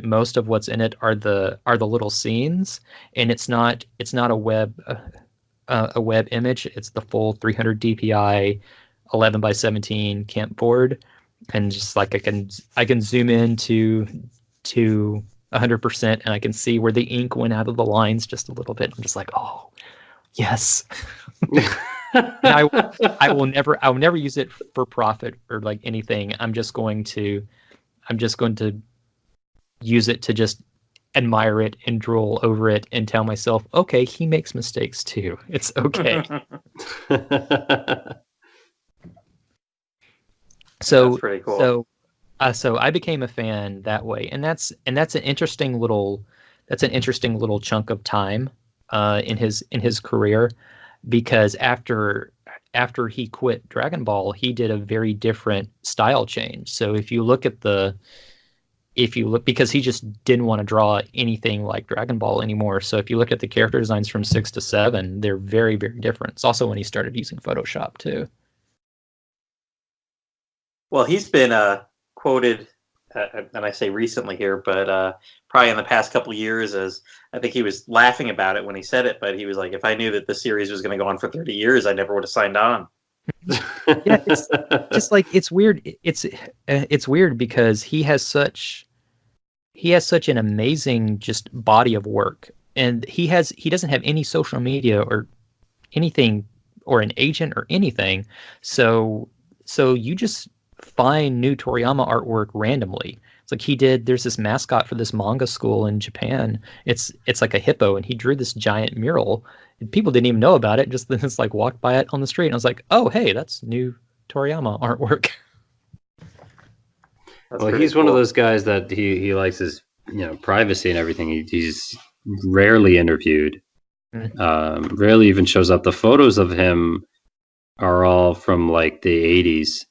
most of what's in it are the little scenes, and it's not a web image. It's the full 300 DPI 11 by 17 camp board, and just like I can zoom in to 100%, and I can see where the ink went out of the lines just a little bit. I'm just like, oh yes. And I will never use it for profit or like anything. I'm just going to use it to just admire it and drool over it and tell myself, okay, he makes mistakes too. It's okay. So that's pretty cool. So I became a fan that way, and that's an interesting little chunk of time in his career, because after he quit Dragon Ball, he did a very different style change. So if you look, because he just didn't want to draw anything like Dragon Ball anymore. So if you look at the character designs from 6 to 7, they're very, very different. It's also when he started using Photoshop too. Well, he's been quoted, and I say recently here, but probably in the past couple of years, as I think he was laughing about it when he said it, but he was like, if I knew that the series was going to go on for 30 years, I never would have signed on. Yeah, it's just like, it's weird. It's weird because he has such an amazing just body of work, and he doesn't have any social media or anything, or an agent or anything. So you just find new Toriyama artwork randomly. It's like there's this mascot for this manga school in Japan. It's like a hippo, and he drew this giant mural, and people didn't even know about it. Just like walked by it on the street, and I was like, oh hey, that's new Toriyama artwork. Well, he's one of those guys that he likes his privacy and everything. He's rarely interviewed. Mm-hmm. Rarely even shows up. The photos of him are all from like the 80s.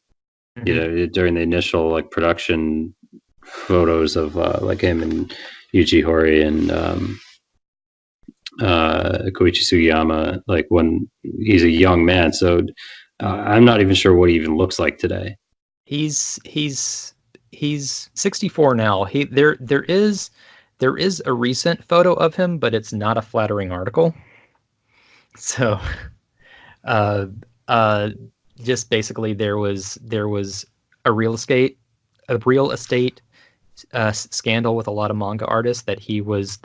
Mm-hmm. During the initial like production photos of like him and Yuji Horii and Koichi Sugiyama, like when he's a young man. So I'm not even sure what he even looks like today. He's 64 now. There is a recent photo of him, but it's not a flattering article. So just basically there was a real estate scandal with a lot of manga artists that he was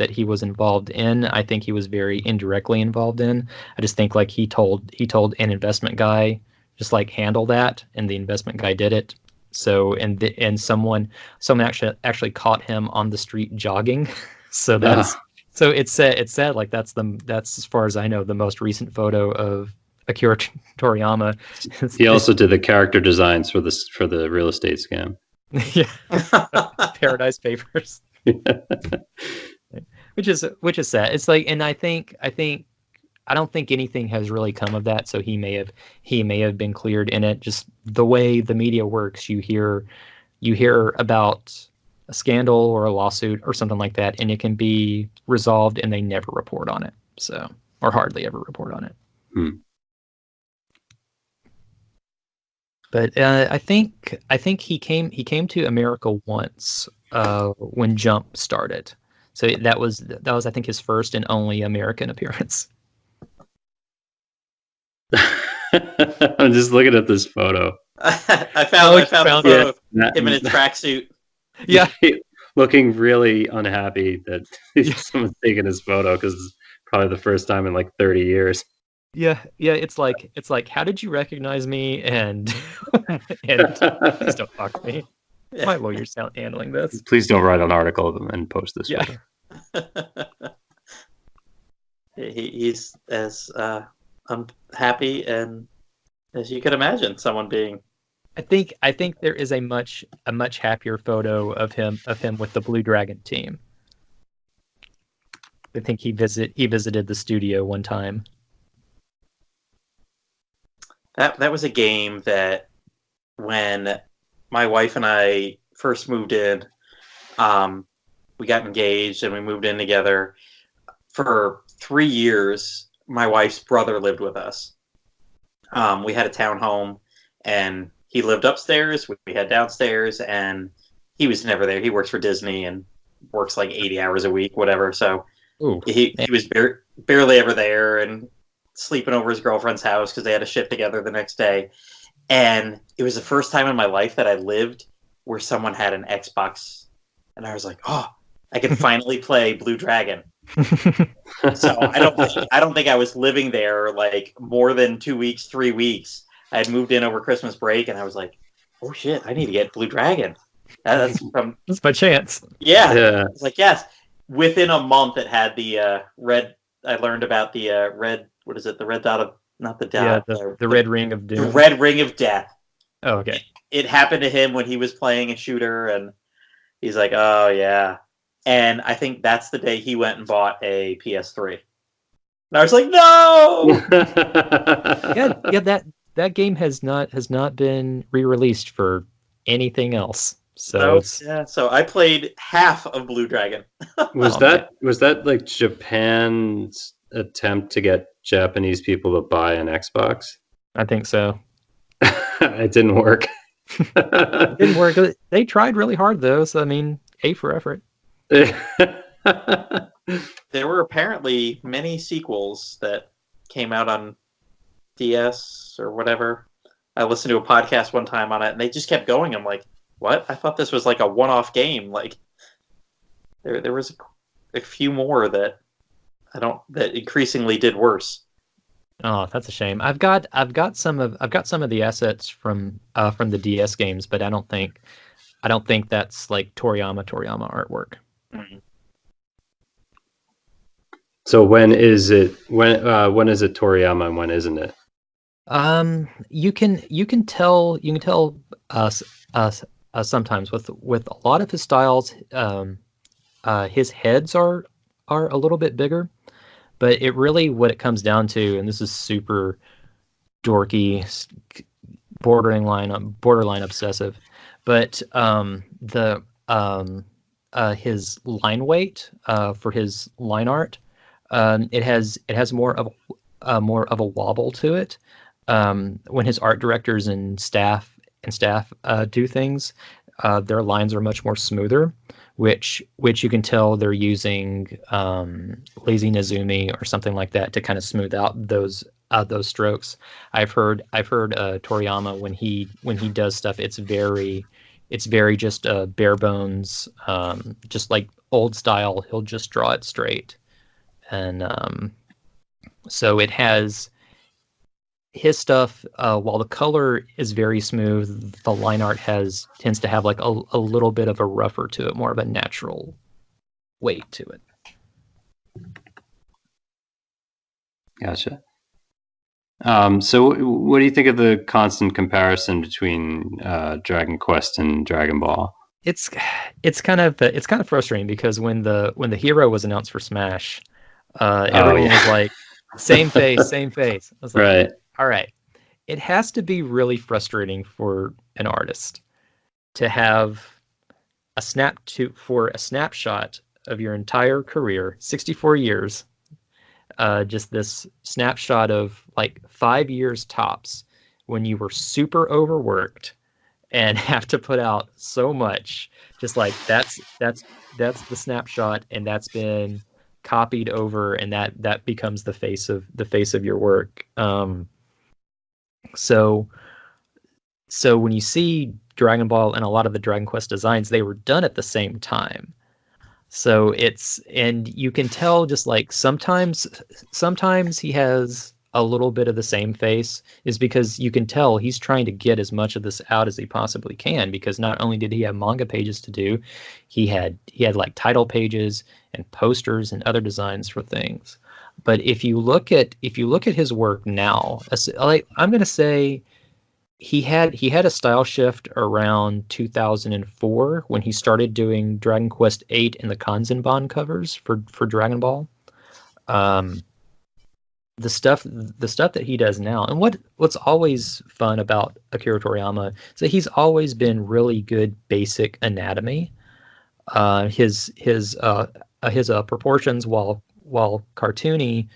involved in. I think he was very indirectly involved in. I just think like he told an investment guy just like handle that, and the investment guy did it. So and someone actually caught him on the street jogging. So that's so it's sad like that's as far as I know the most recent photo of Akira Toriyama. He also did the character designs for the real estate scam. Yeah. Paradise Papers. Which is sad. It's like, and I don't think anything has really come of that, so he may have been cleared in it. Just the way the media works, you hear about a scandal or a lawsuit or something like that, and it can be resolved and they never report on it. So, or hardly ever report on it. But I think he came to America once when Jump started. So that was I think his first and only American appearance. I'm just looking at this photo. I found the photo of him in his tracksuit. Yeah, looking really unhappy that someone's taking his photo because it's probably the first time in like 30 years. Yeah. It's like, how did you recognize me? And please don't talk to me. My lawyer's handling this. Please don't write an article and post this photo. He's as unhappy and as you could imagine someone being. I think there is a much happier photo of him with the Blue Dragon team. I think he visited the studio one time. That was a game that when my wife and I first moved in, we got engaged and we moved in together. For 3 years, my wife's brother lived with us. We had a townhome, and he lived upstairs. We had downstairs, and he was never there. He works for Disney and works like 80 hours a week, whatever. So he was barely ever there, and sleeping over his girlfriend's house because they had a shift together the next day. And it was the first time in my life that I lived where someone had an Xbox, and I was like, oh, I can finally play Blue Dragon. So I don't think I was living there like more than 2 weeks, 3 weeks. I had moved in over Christmas break, and I was like, oh shit, I need to get Blue Dragon. That's my chance. Yeah. It's like, yes. Within a month, it had the red. I learned about the red. What is it? The red dot of, not the dot. Yeah, the red ring of doom. The red ring of death. Oh, okay. It happened to him when he was playing a shooter, and he's like, oh yeah. And I think that's the day he went and bought a PS3. And I was like, no. yeah. That game has not been re-released for anything else. So so I played half of Blue Dragon. Was that like Japan's attempt to get Japanese people to buy an Xbox? I think so. It didn't work. It didn't work. They tried really hard though, so I mean, A for effort. There were apparently many sequels that came out on DS or whatever. I listened to a podcast one time on it, and they just kept going. I'm like, what? I thought this was like a one-off game. Like, there was a few more that that increasingly did worse. Oh, that's a shame. I've got some of the assets from the DS games, but I don't think that's like Toriyama artwork. Mm-hmm. So when is it Toriyama and when isn't it? You can tell sometimes with a lot of his styles, his heads are a little bit bigger, but it really, what it comes down to, and this is super dorky, borderline obsessive, but his line weight for his line art, it has more of a wobble to it. When his art directors and staff do things, their lines are much more smoother, which you can tell they're using lazy Nezumi or something like that to kind of smooth out those strokes. I've heard Toriyama, when he does stuff, it's very just bare bones, just like old style. He'll just draw it straight, and so it has his stuff. While the color is very smooth, the line art tends to have like a little bit of a rougher to it, more of a natural weight to it. Gotcha. So what do you think of the constant comparison between Dragon Quest and Dragon Ball? It's kind of frustrating, because when the hero was announced for Smash, everyone was like, same face. I was like, right. All right. It has to be really frustrating for an artist to have for a snapshot of your entire career, 64 years, just this snapshot of like 5 years tops, when you were super overworked and have to put out so much. Just like that's the snapshot, and that's been copied over, and that becomes the face of your work. So when you see Dragon Ball and a lot of the Dragon Quest designs, they were done at the same time. So and you can tell, just like sometimes he has a little bit of the same face, is because you can tell he's trying to get as much of this out as he possibly can, because not only did he have manga pages to do, he had like title pages and posters and other designs for things. But if you look at his work now, like, I'm going to say he had a style shift around 2004 when he started doing Dragon Quest VIII and the Kanzenban covers for Dragon Ball. The stuff that he does now, and what's always fun about Akira Toriyama is that he's always been really good basic anatomy. His proportions, while cartoony,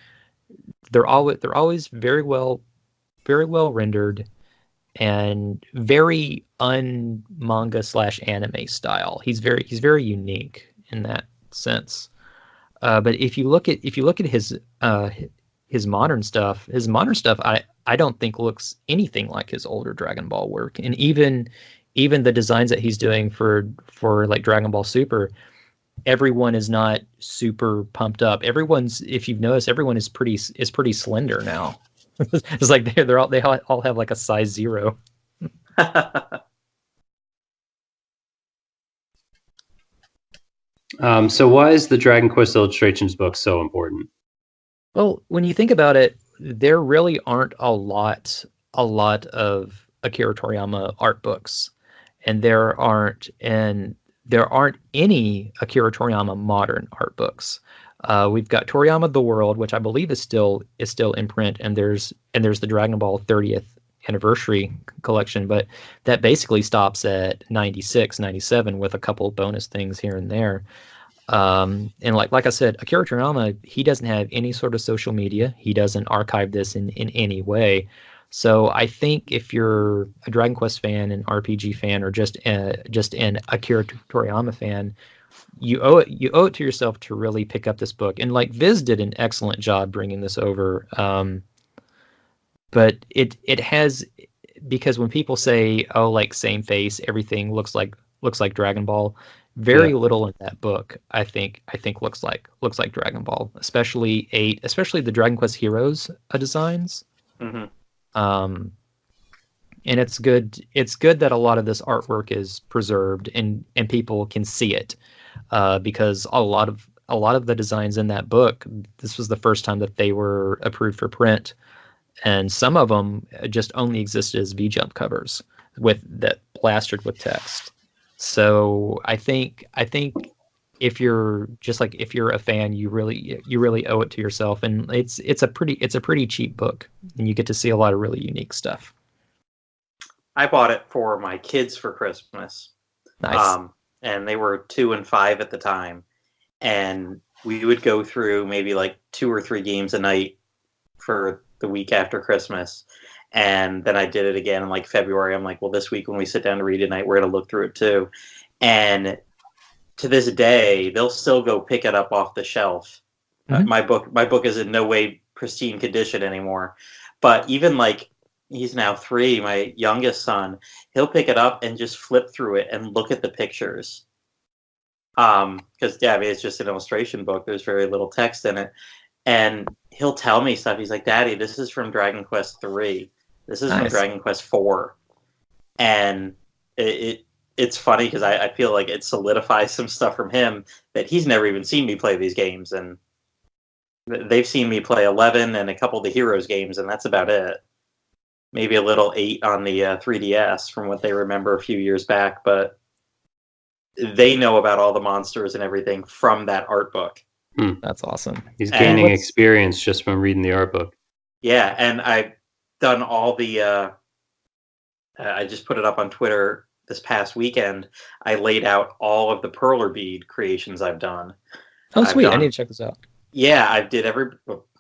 they're always very well rendered and very un-manga / anime style. He's very unique in that sense. But if you look at his modern stuff, I don't think looks anything like his older Dragon Ball work. And even the designs that he's doing for like Dragon Ball Super, everyone is not super pumped up. If you've noticed, everyone is pretty slender now. It's like they all have like a size 0. So why is the Dragon Quest Illustrations book so important? Well, when you think about it, there really aren't a lot of Akira Toriyama art books, and there aren't any Akira Toriyama modern art books. We've got Toriyama the World, which I believe is still in print, and there's the Dragon Ball 30th anniversary collection, but that basically stops at 96, 97 with a couple of bonus things here and there. And like I said, Akira Toriyama, he doesn't have any sort of social media. He doesn't archive this in any way. So I think if you're a Dragon Quest fan, an RPG fan, or just an Akira Toriyama fan, you owe it to yourself to really pick up this book. And like Viz did an excellent job bringing this over. But it has, because when people say, oh, like same face, everything looks like Dragon Ball, very little in that book I think looks like Dragon Ball, especially the Dragon Quest Heroes designs. Mm-hmm. And it's good that a lot of this artwork is preserved and people can see it, because a lot of the designs in that book, this was the first time that they were approved for print, and some of them just only existed as V-Jump covers with that plastered with text. So I think if you're a fan, you really owe it to yourself, and it's a pretty cheap book, and you get to see a lot of really unique stuff. I bought it for my kids for Christmas. Nice. And they were 2 and 5 at the time, and we would go through maybe like 2 or 3 games a night for the week after Christmas. And then I did it again in like February. I'm like, well, this week when we sit down to read tonight, we're going to look through it too. And to this day, they'll still go pick it up off the shelf. Mm-hmm. My book is in no way pristine condition anymore. But even like, he's now 3, my youngest son, he'll pick it up and just flip through it and look at the pictures. Because it's just an illustration book. There's very little text in it. And he'll tell me stuff. He's like, Daddy, this is from Dragon Quest 3. This is from Dragon Quest 4. And it's funny because I feel like it solidifies some stuff from him that he's never even seen me play these games. And they've seen me play 11 and a couple of the Heroes games, and that's about it. Maybe a little 8 on the 3DS from what they remember a few years back. But they know about all the monsters and everything from that art book. That's awesome. He's gaining experience just from reading the art book. Yeah, and I've done all the... I just put it up on Twitter this past weekend. I laid out all of the Perler Bead creations I've done. Oh, sweet. I need to check this out. Yeah, I did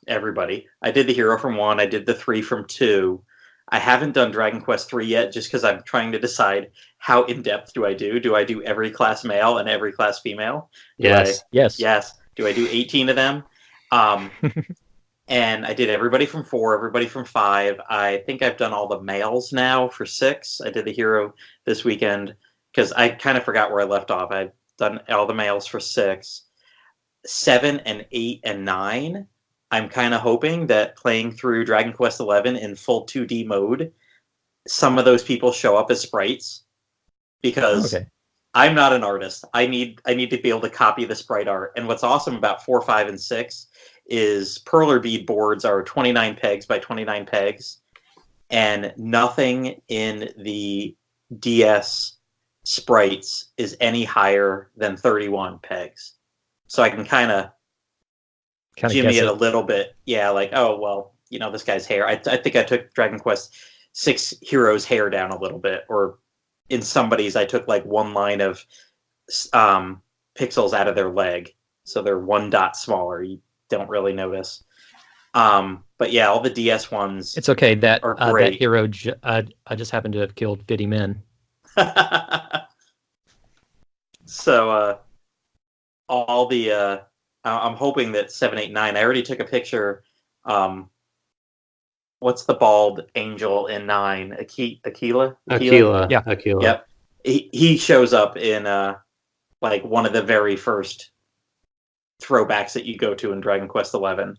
everybody. I did the hero from 1. I did the 3 from 2. I haven't done Dragon Quest 3 yet, just because I'm trying to decide how in-depth do I do. Do I do every class male and every class female? Yes. Do I do 18 of them? And I did everybody from 4, everybody from 5. I think I've done all the males now for 6. I did the hero this weekend because I kind of forgot where I left off. I've done all the males for 6. 7 and 8 and 9. I'm kind of hoping that playing through Dragon Quest 11 in full 2D mode, some of those people show up as sprites, because I'm not an artist. I need to be able to copy the sprite art. And what's awesome about 4, 5, and 6 is Perler Bead boards are 29 pegs by 29 pegs, and nothing in the DS sprites is any higher than 31 pegs. So I can kind of Kind of Jimmy guess it it. a little bit. Yeah, like, oh, well, this guy's hair. I think I took Dragon Quest 6 Heroes hair down a little bit, or in somebody's I took like one line of pixels out of their leg, so they're one dot smaller. You don't really notice. But yeah, all the DS ones. It's okay that are that great. hero I just happened to have killed 50 men. So all the I'm hoping that 789. I already took a picture. What's the bald angel in 9? Aquila? Aquila. Yeah. Aquila. Yep. He shows up in like one of the very first throwbacks that you go to in Dragon Quest 11.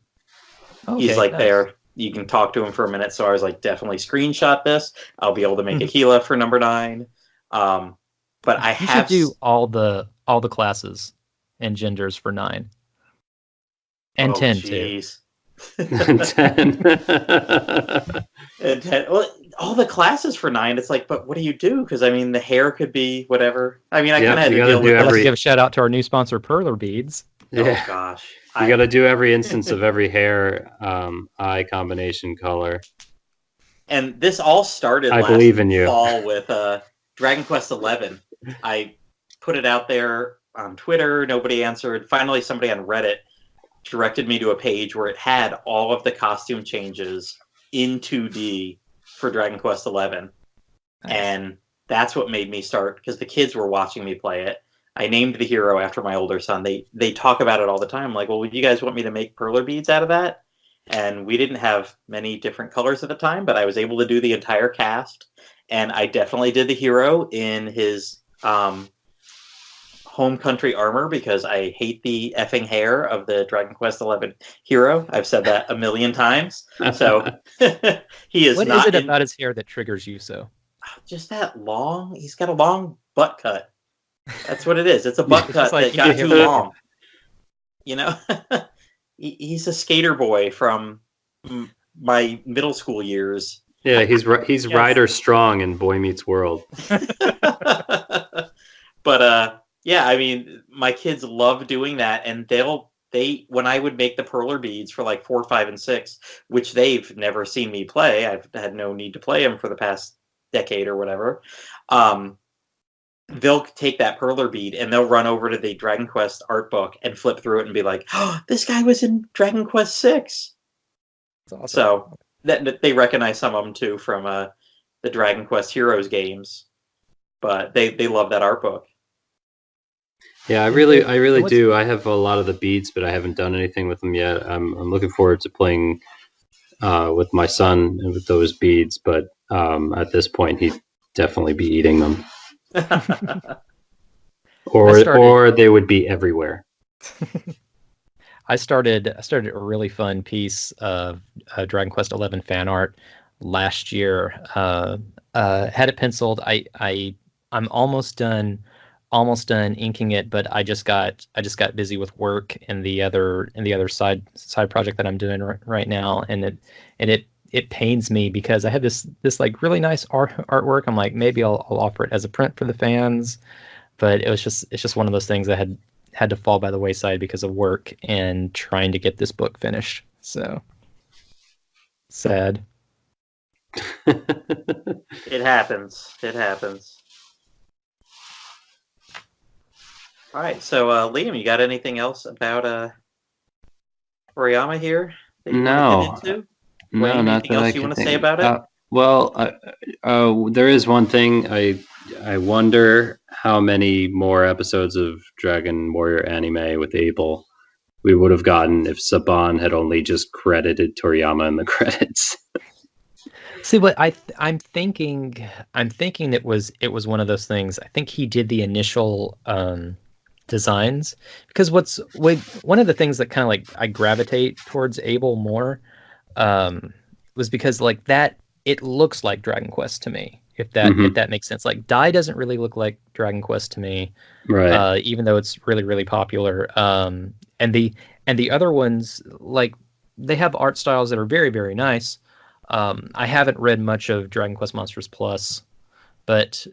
Okay, He's like nice. there. You can talk to him for a minute. So I was like, definitely screenshot this. I'll be able to make Aquila for number 9. But I You have should do all the classes and genders for 9 and 10 too. And 10. And 10. Well, all the classes for 9. It's like, but what do you do? Because I mean, the hair could be whatever. I mean, I kind of had to deal with. Let's give a shout out to our new sponsor, Perler Beads. Yeah. Oh gosh, you got to do every instance of every hair eye combination color. And this all started I last believe in you. fall with Dragon Quest 11. I put it out there on Twitter. Nobody answered. Finally, somebody on Reddit directed me to a page where it had all of the costume changes in 2D for Dragon Quest 11. Nice. And that's what made me start, because the kids were watching me play it. I named the hero after my older son. They talk about it all the time. Like, well, would you guys want me to make perler beads out of that? And we didn't have many different colors at the time, but I was able to do the entire cast. And I definitely did the hero in his home country armor, because I hate the effing hair of the Dragon Quest 11 hero. I've said that a million times. So he is What not. What is it about his hair that triggers you so? Just that long. He's got a long butt cut. That's what it is. It's a butt cut that got too long. He's a skater boy from my middle school years. Yeah, he's Ryder Strong in Boy Meets World. But yeah, I mean, my kids love doing that, and when I would make the perler beads for like 4, 5, and 6, which they've never seen me play. I've had no need to play them for the past decade or whatever. They'll take that perler bead and they'll run over to the Dragon Quest art book and flip through it and be like, "Oh, this guy was in Dragon Quest 6." That's awesome. So that they recognize some of them too from the Dragon Quest Heroes games, but they love that art book. Yeah, I really do. I have a lot of the beads, but I haven't done anything with them yet. I'm looking forward to playing with my son with those beads, but at this point, he'd definitely be eating them. or they would be everywhere. I started a really fun piece of Dragon Quest 11 fan art last year. Had it penciled. I'm almost done inking it, but I just got busy with work and the other side project that I'm doing right now, and it pains me because I have this like really nice artwork. I'm like, maybe I'll offer it as a print for the fans, but it's just one of those things that had to fall by the wayside because of work and trying to get this book finished. So sad. It happens. All right, so Liam, you got anything else about Toriyama here that you want to get into? No, not anything else you want to say about it? Well, there is one thing. I wonder how many more episodes of Dragon Warrior anime with Abel we would have gotten if Saban had only just credited Toriyama in the credits. See, what I'm thinking it was one of those things. I think he did the initial designs, because one of the things that kind of like I gravitate towards Abel more was because like that it looks like Dragon Quest to me, if that makes sense. Like Dai doesn't really look like Dragon Quest to me, right? Even though it's really, really popular. And the other ones, like, they have art styles that are very, very nice. I haven't read much of Dragon Quest Monsters Plus, but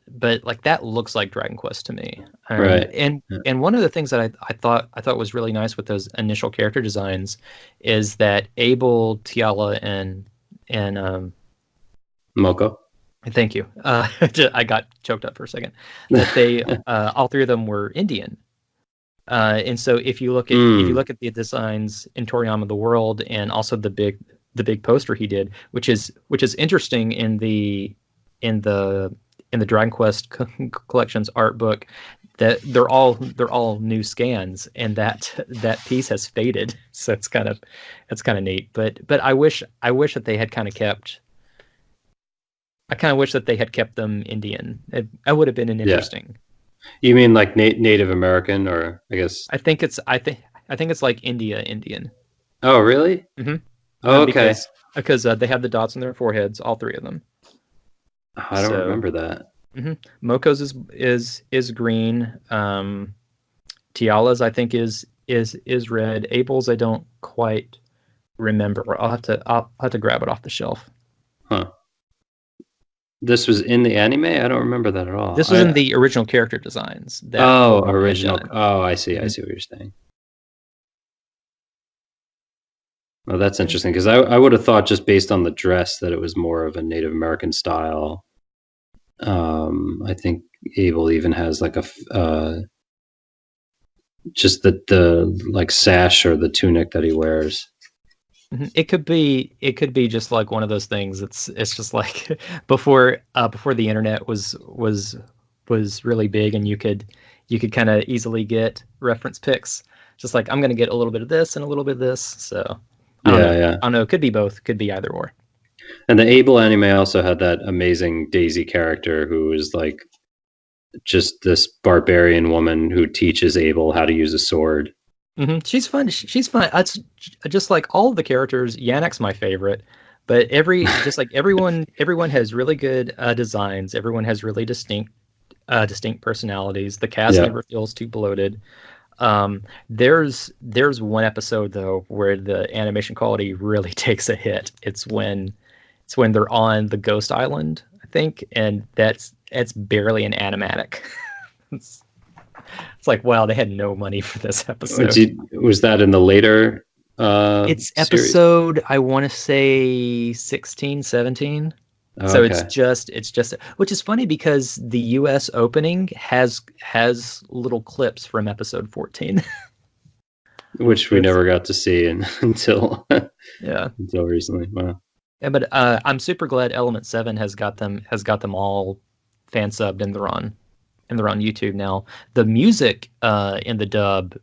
like that looks like Dragon Quest to me. Right. And one of the things that I thought was really nice with those initial character designs is that Abel, Tiala, and Moko. thank you. I got choked up for a second. That they all three of them were Indian. And so if you look at the designs in Toriyama the World and also the big poster he did, which is interesting in the Dragon Quest collection's art book, that they're all new scans, and that piece has faded. So it's kind of neat. But I wish that they had kind of kept. I kind of wish that they had kept them Indian. It would have been an interesting. You mean like Native American, or I guess? I think it's like Indian. Oh, really? Mm-hmm. Oh, okay. Because they have the dots on their foreheads, all three of them. Oh, I don't remember that. Mm-hmm. Moko's is green. Tiala's I think is red. Abel's I don't quite remember. I'll have to grab it off the shelf. Huh. This was in the anime? I don't remember that at all. This was in the original character designs. Original. Oh, I see. Mm-hmm. I see what you're saying. Well, that's interesting, because I would have thought, just based on the dress, that it was more of a Native American style. I think Abel even has like just the like sash or the tunic that he wears. It could be just like one of those things. It's just like before the internet was really big, and you could kind of easily get reference pics. Just like, I'm going to get a little bit of this and a little bit of this. So I don't know. It could be both. Could be either or. And the Abel anime also had that amazing Daisy character who is like just this barbarian woman who teaches Abel how to use a sword. Mm-hmm. She's fun. It's just like all of the characters. Yannick's my favorite, but everyone has really good designs. Everyone has really distinct personalities. The cast never feels too bloated. There's one episode though where the animation quality really takes a hit. It's when they're on the Ghost Island, I think, and it's barely an animatic. It's like, wow, they had no money for this episode. Was that in the later it's episode series? I want to say 16, 17. Oh, so okay. it's just which is funny because the US opening has little clips from episode 14. Which we never got to see until recently. Wow. Yeah, but I'm super glad Element 7 has got them all fan subbed, and they're on YouTube now. The music in the dub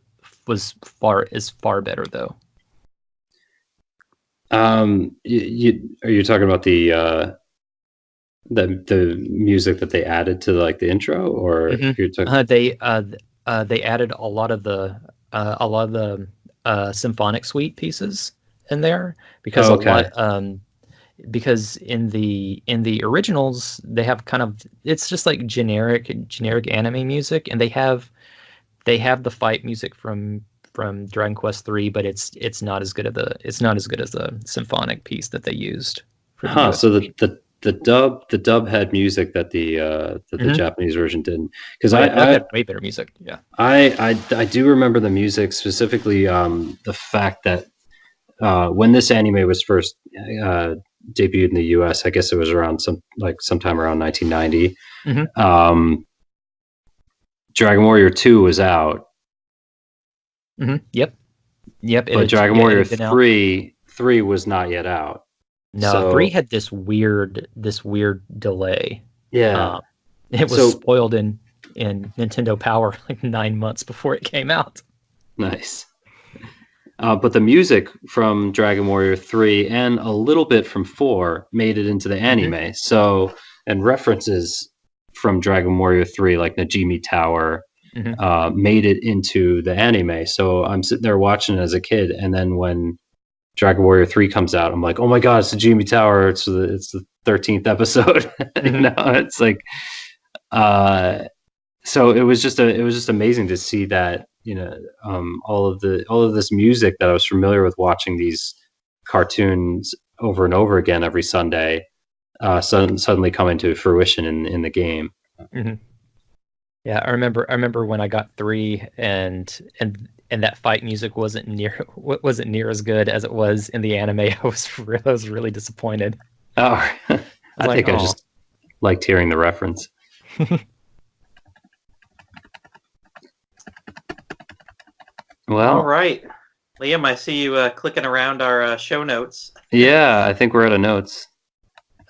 is far better though. Are you talking about the music that they added to like the intro, or you're talking... they added a lot of the symphonic suite pieces in there, because because in the originals they have kind of, it's just like generic anime music, and they have the fight music from Dragon Quest 3, but it's not as good as the symphonic piece that they used for the so the dub had music that the Japanese version didn't, because I had way better music. Yeah, I do remember the music specifically, the fact that when this anime was first debuted in the US, I guess it was around sometime around 1990. Mm-hmm. Dragon Warrior 2 was out. Mm-hmm. Yep. But Dragon Warrior 3 was not yet out. No, 3 had this weird delay. Yeah. It was spoiled in Nintendo Power like 9 months before it came out. Nice. But the music from Dragon Warrior 3 and a little bit from 4 made it into the anime. Mm-hmm. So, and references from Dragon Warrior 3, like Najimi Tower, made it into the anime. So I'm sitting there watching it as a kid, and then when Dragon Warrior 3 comes out, I'm like, oh my god, it's Najimi Tower. It's the 13th episode. Mm-hmm. It's like, so it was just amazing to see that. All of this music that I was familiar with watching these cartoons over and over again every Sunday, suddenly coming to fruition in the game. Mm-hmm. Yeah, I remember when I got 3 and that fight music wasn't near as good as it was in the anime. I was really disappointed. Oh, I think I just liked hearing the reference. Well, all right, Liam, I see you clicking around our show notes. Yeah, I think we're out of notes.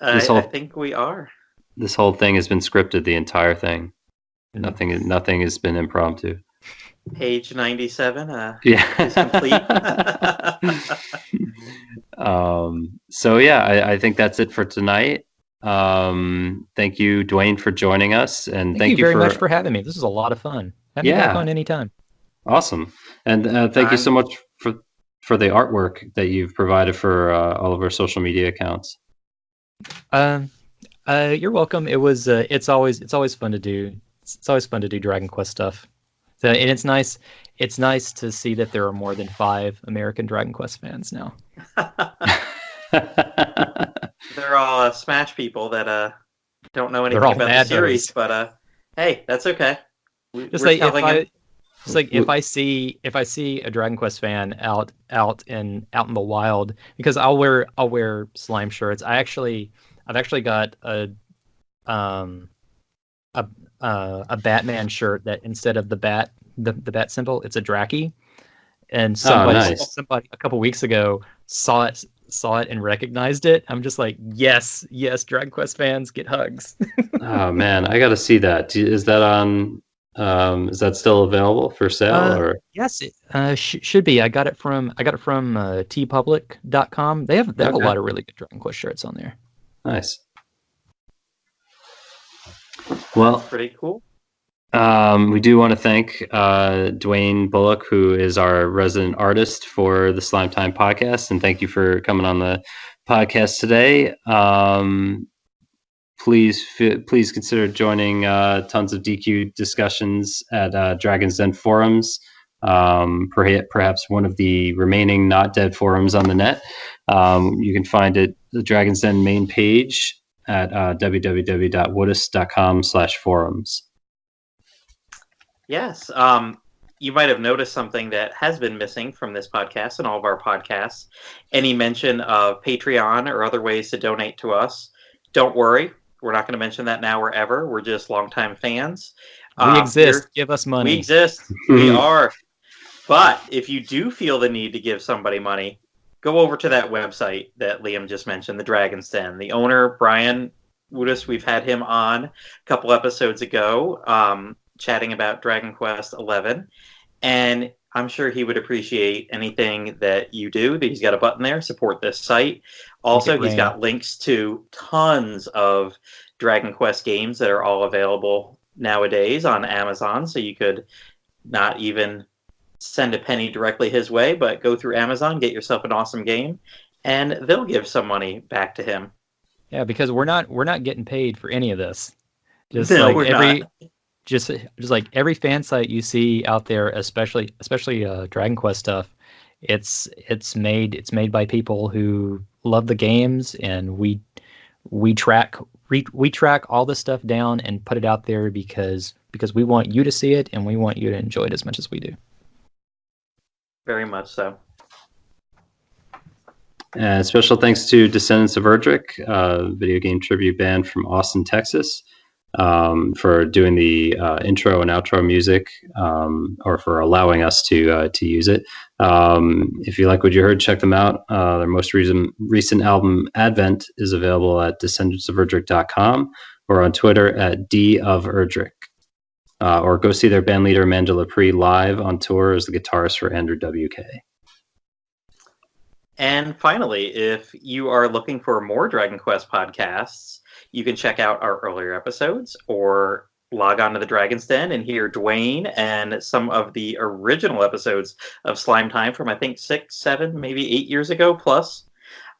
I think we are. This whole thing has been scripted, the entire thing. Mm-hmm. Nothing has been impromptu. Page 97 is complete. So yeah, I think that's it for tonight. Thank you, Dwayne, for joining us, and thank you very much for having me. This was a lot of fun. Have me back on anytime. Awesome, and thank you so much for the artwork that you've provided for all of our social media accounts. You're welcome. It was it's always fun to do. It's always fun to do Dragon Quest stuff. So, and it's nice to see that there are more than 5 American Dragon Quest fans now. They're all Smash people that don't know anything about the series, but hey, that's okay. If I see a Dragon Quest fan out in the wild, because I'll wear slime shirts. I've actually got a Batman shirt that instead of the bat symbol, it's a Draki. And somebody a couple weeks ago saw it and recognized it. I'm just like, yes, Dragon Quest fans get hugs. Oh man, I got to see that. Is that on? Is that still available for sale? Or yes, it should be. I got it from tpublic.com. They have a lot of really good Dragon Quest shirts on there. Nice. Well, that's pretty cool. We do want to thank Dwayne Bullock, who is our resident artist for the Slime Time podcast, and thank you for coming on the podcast today. Please consider joining tons of DQ discussions at Dragon's Den forums, perhaps one of the remaining not dead forums on the net. You can find it the Dragon's Den main page at www.woodus.com/forums. Yes. You might have noticed something that has been missing from this podcast and all of our podcasts. Any mention of Patreon or other ways to donate to us. Don't worry. We're not going to mention that now or ever. We're just longtime fans. We exist. Give us money. We exist. We are. But if you do feel the need to give somebody money, go over to that website that Liam just mentioned, the Dragon's Den. The owner, Brian Woodus, we've had him on a couple episodes ago, chatting about Dragon Quest XI, and I'm sure he would appreciate anything that you do. He's got a button there, support this site. Also, he's got links to tons of Dragon Quest games that are all available nowadays on Amazon, so you could not even send a penny directly his way, but go through Amazon, get yourself an awesome game, and they'll give some money back to him. Yeah, because we're not getting paid for any of this. Just like every fan site you see out there, especially Dragon Quest stuff, it's made by people who love the games, and we track all this stuff down and put it out there because we want you to see it and we want you to enjoy it as much as we do. Very much so. Special thanks to Descendants of Erdrick, video game tribute band from Austin, Texas, for doing the intro and outro music, or for allowing us to use it. If you like what you heard, check them out. Their most recent album, Advent, is available at descendantsoferdrick.com or on Twitter at doferdrick. Or go see their band leader, Amanda Lepre, live on tour as the guitarist for Andrew WK. And finally, if you are looking for more Dragon Quest podcasts, you can check out our earlier episodes or log on to the Dragon's Den and hear Dwayne and some of the original episodes of Slime Time from, I think, 6, 7, maybe 8 years ago plus.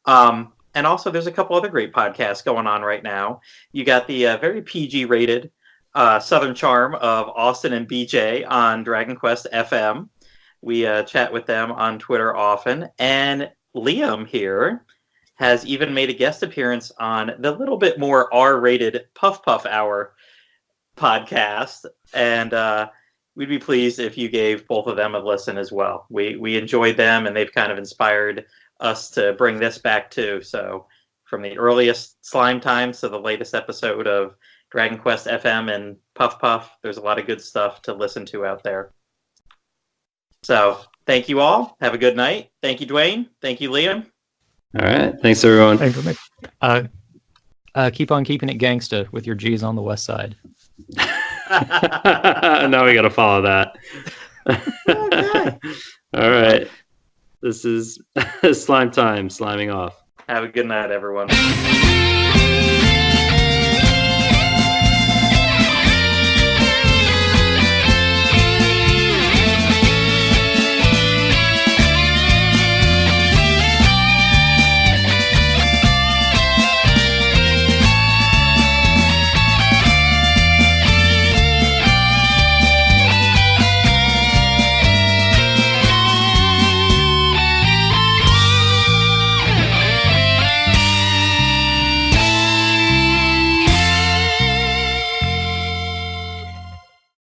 And also, there's a couple other great podcasts going on right now. You got the very PG-rated Southern Charm of Austin and BJ on Dragon Quest FM. We chat with them on Twitter often. And Liam here has even made a guest appearance on the little bit more R-rated Puff Puff Hour podcast, and we'd be pleased if you gave both of them a listen as well. We enjoyed them, and they've kind of inspired us to bring this back too. So from the earliest Slime times to the latest episode of Dragon Quest FM and Puff Puff, there's a lot of good stuff to listen to out there. So thank you all. Have a good night. Thank you, Dwayne. Thank you, Liam. All right. Thanks, everyone. Thanks for me. Keep on keeping it gangsta with your G's on the west side. Now we got to follow that. Okay. All right. This is Slime Time, sliming off. Have a good night, everyone.